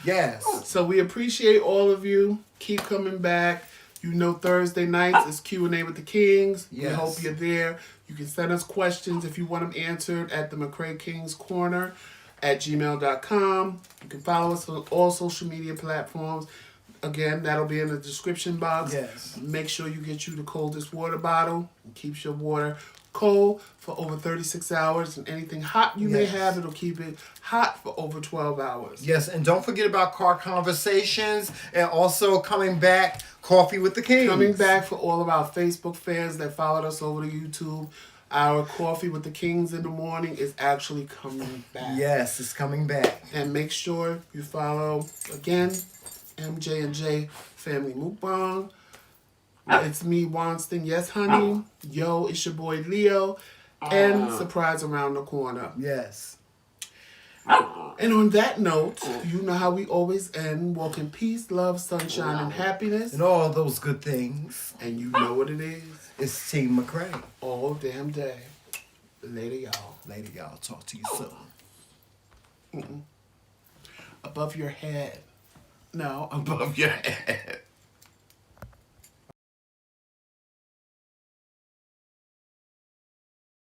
Yes. So we appreciate all of you. Keep coming back. You know Thursday nights is Q&A with the Kings. Yes. We hope you're there. You can send us questions if you want them answered at the McRae King's Corner at gmail.com. You can follow us on all social media platforms. Again, that'll be in the description box. Yes. Make sure you get you the coldest water bottle. It keeps your water cold for over 36 hours, and anything hot you may have, it'll keep it hot for over 12 hours. Yes, and don't forget about Car Conversations, and also coming back, Coffee with the Kings. Coming back for all of our Facebook fans that followed us over to YouTube. Our Coffee with the Kings in the morning is actually coming back. Yes, it's coming back. And make sure you follow, again, MJ&J Family Mukbang. It's me, Winston. Yes, honey. Yo, it's your boy Leo. And Surprise Around the Corner. Yes. And on that note, you know how we always end. Walk in peace, love, sunshine, and happiness. And all those good things. And you know what it is. It's Team McRae. All damn day. Later, y'all. Later, y'all. Talk to you soon. Above your head. No, above your head.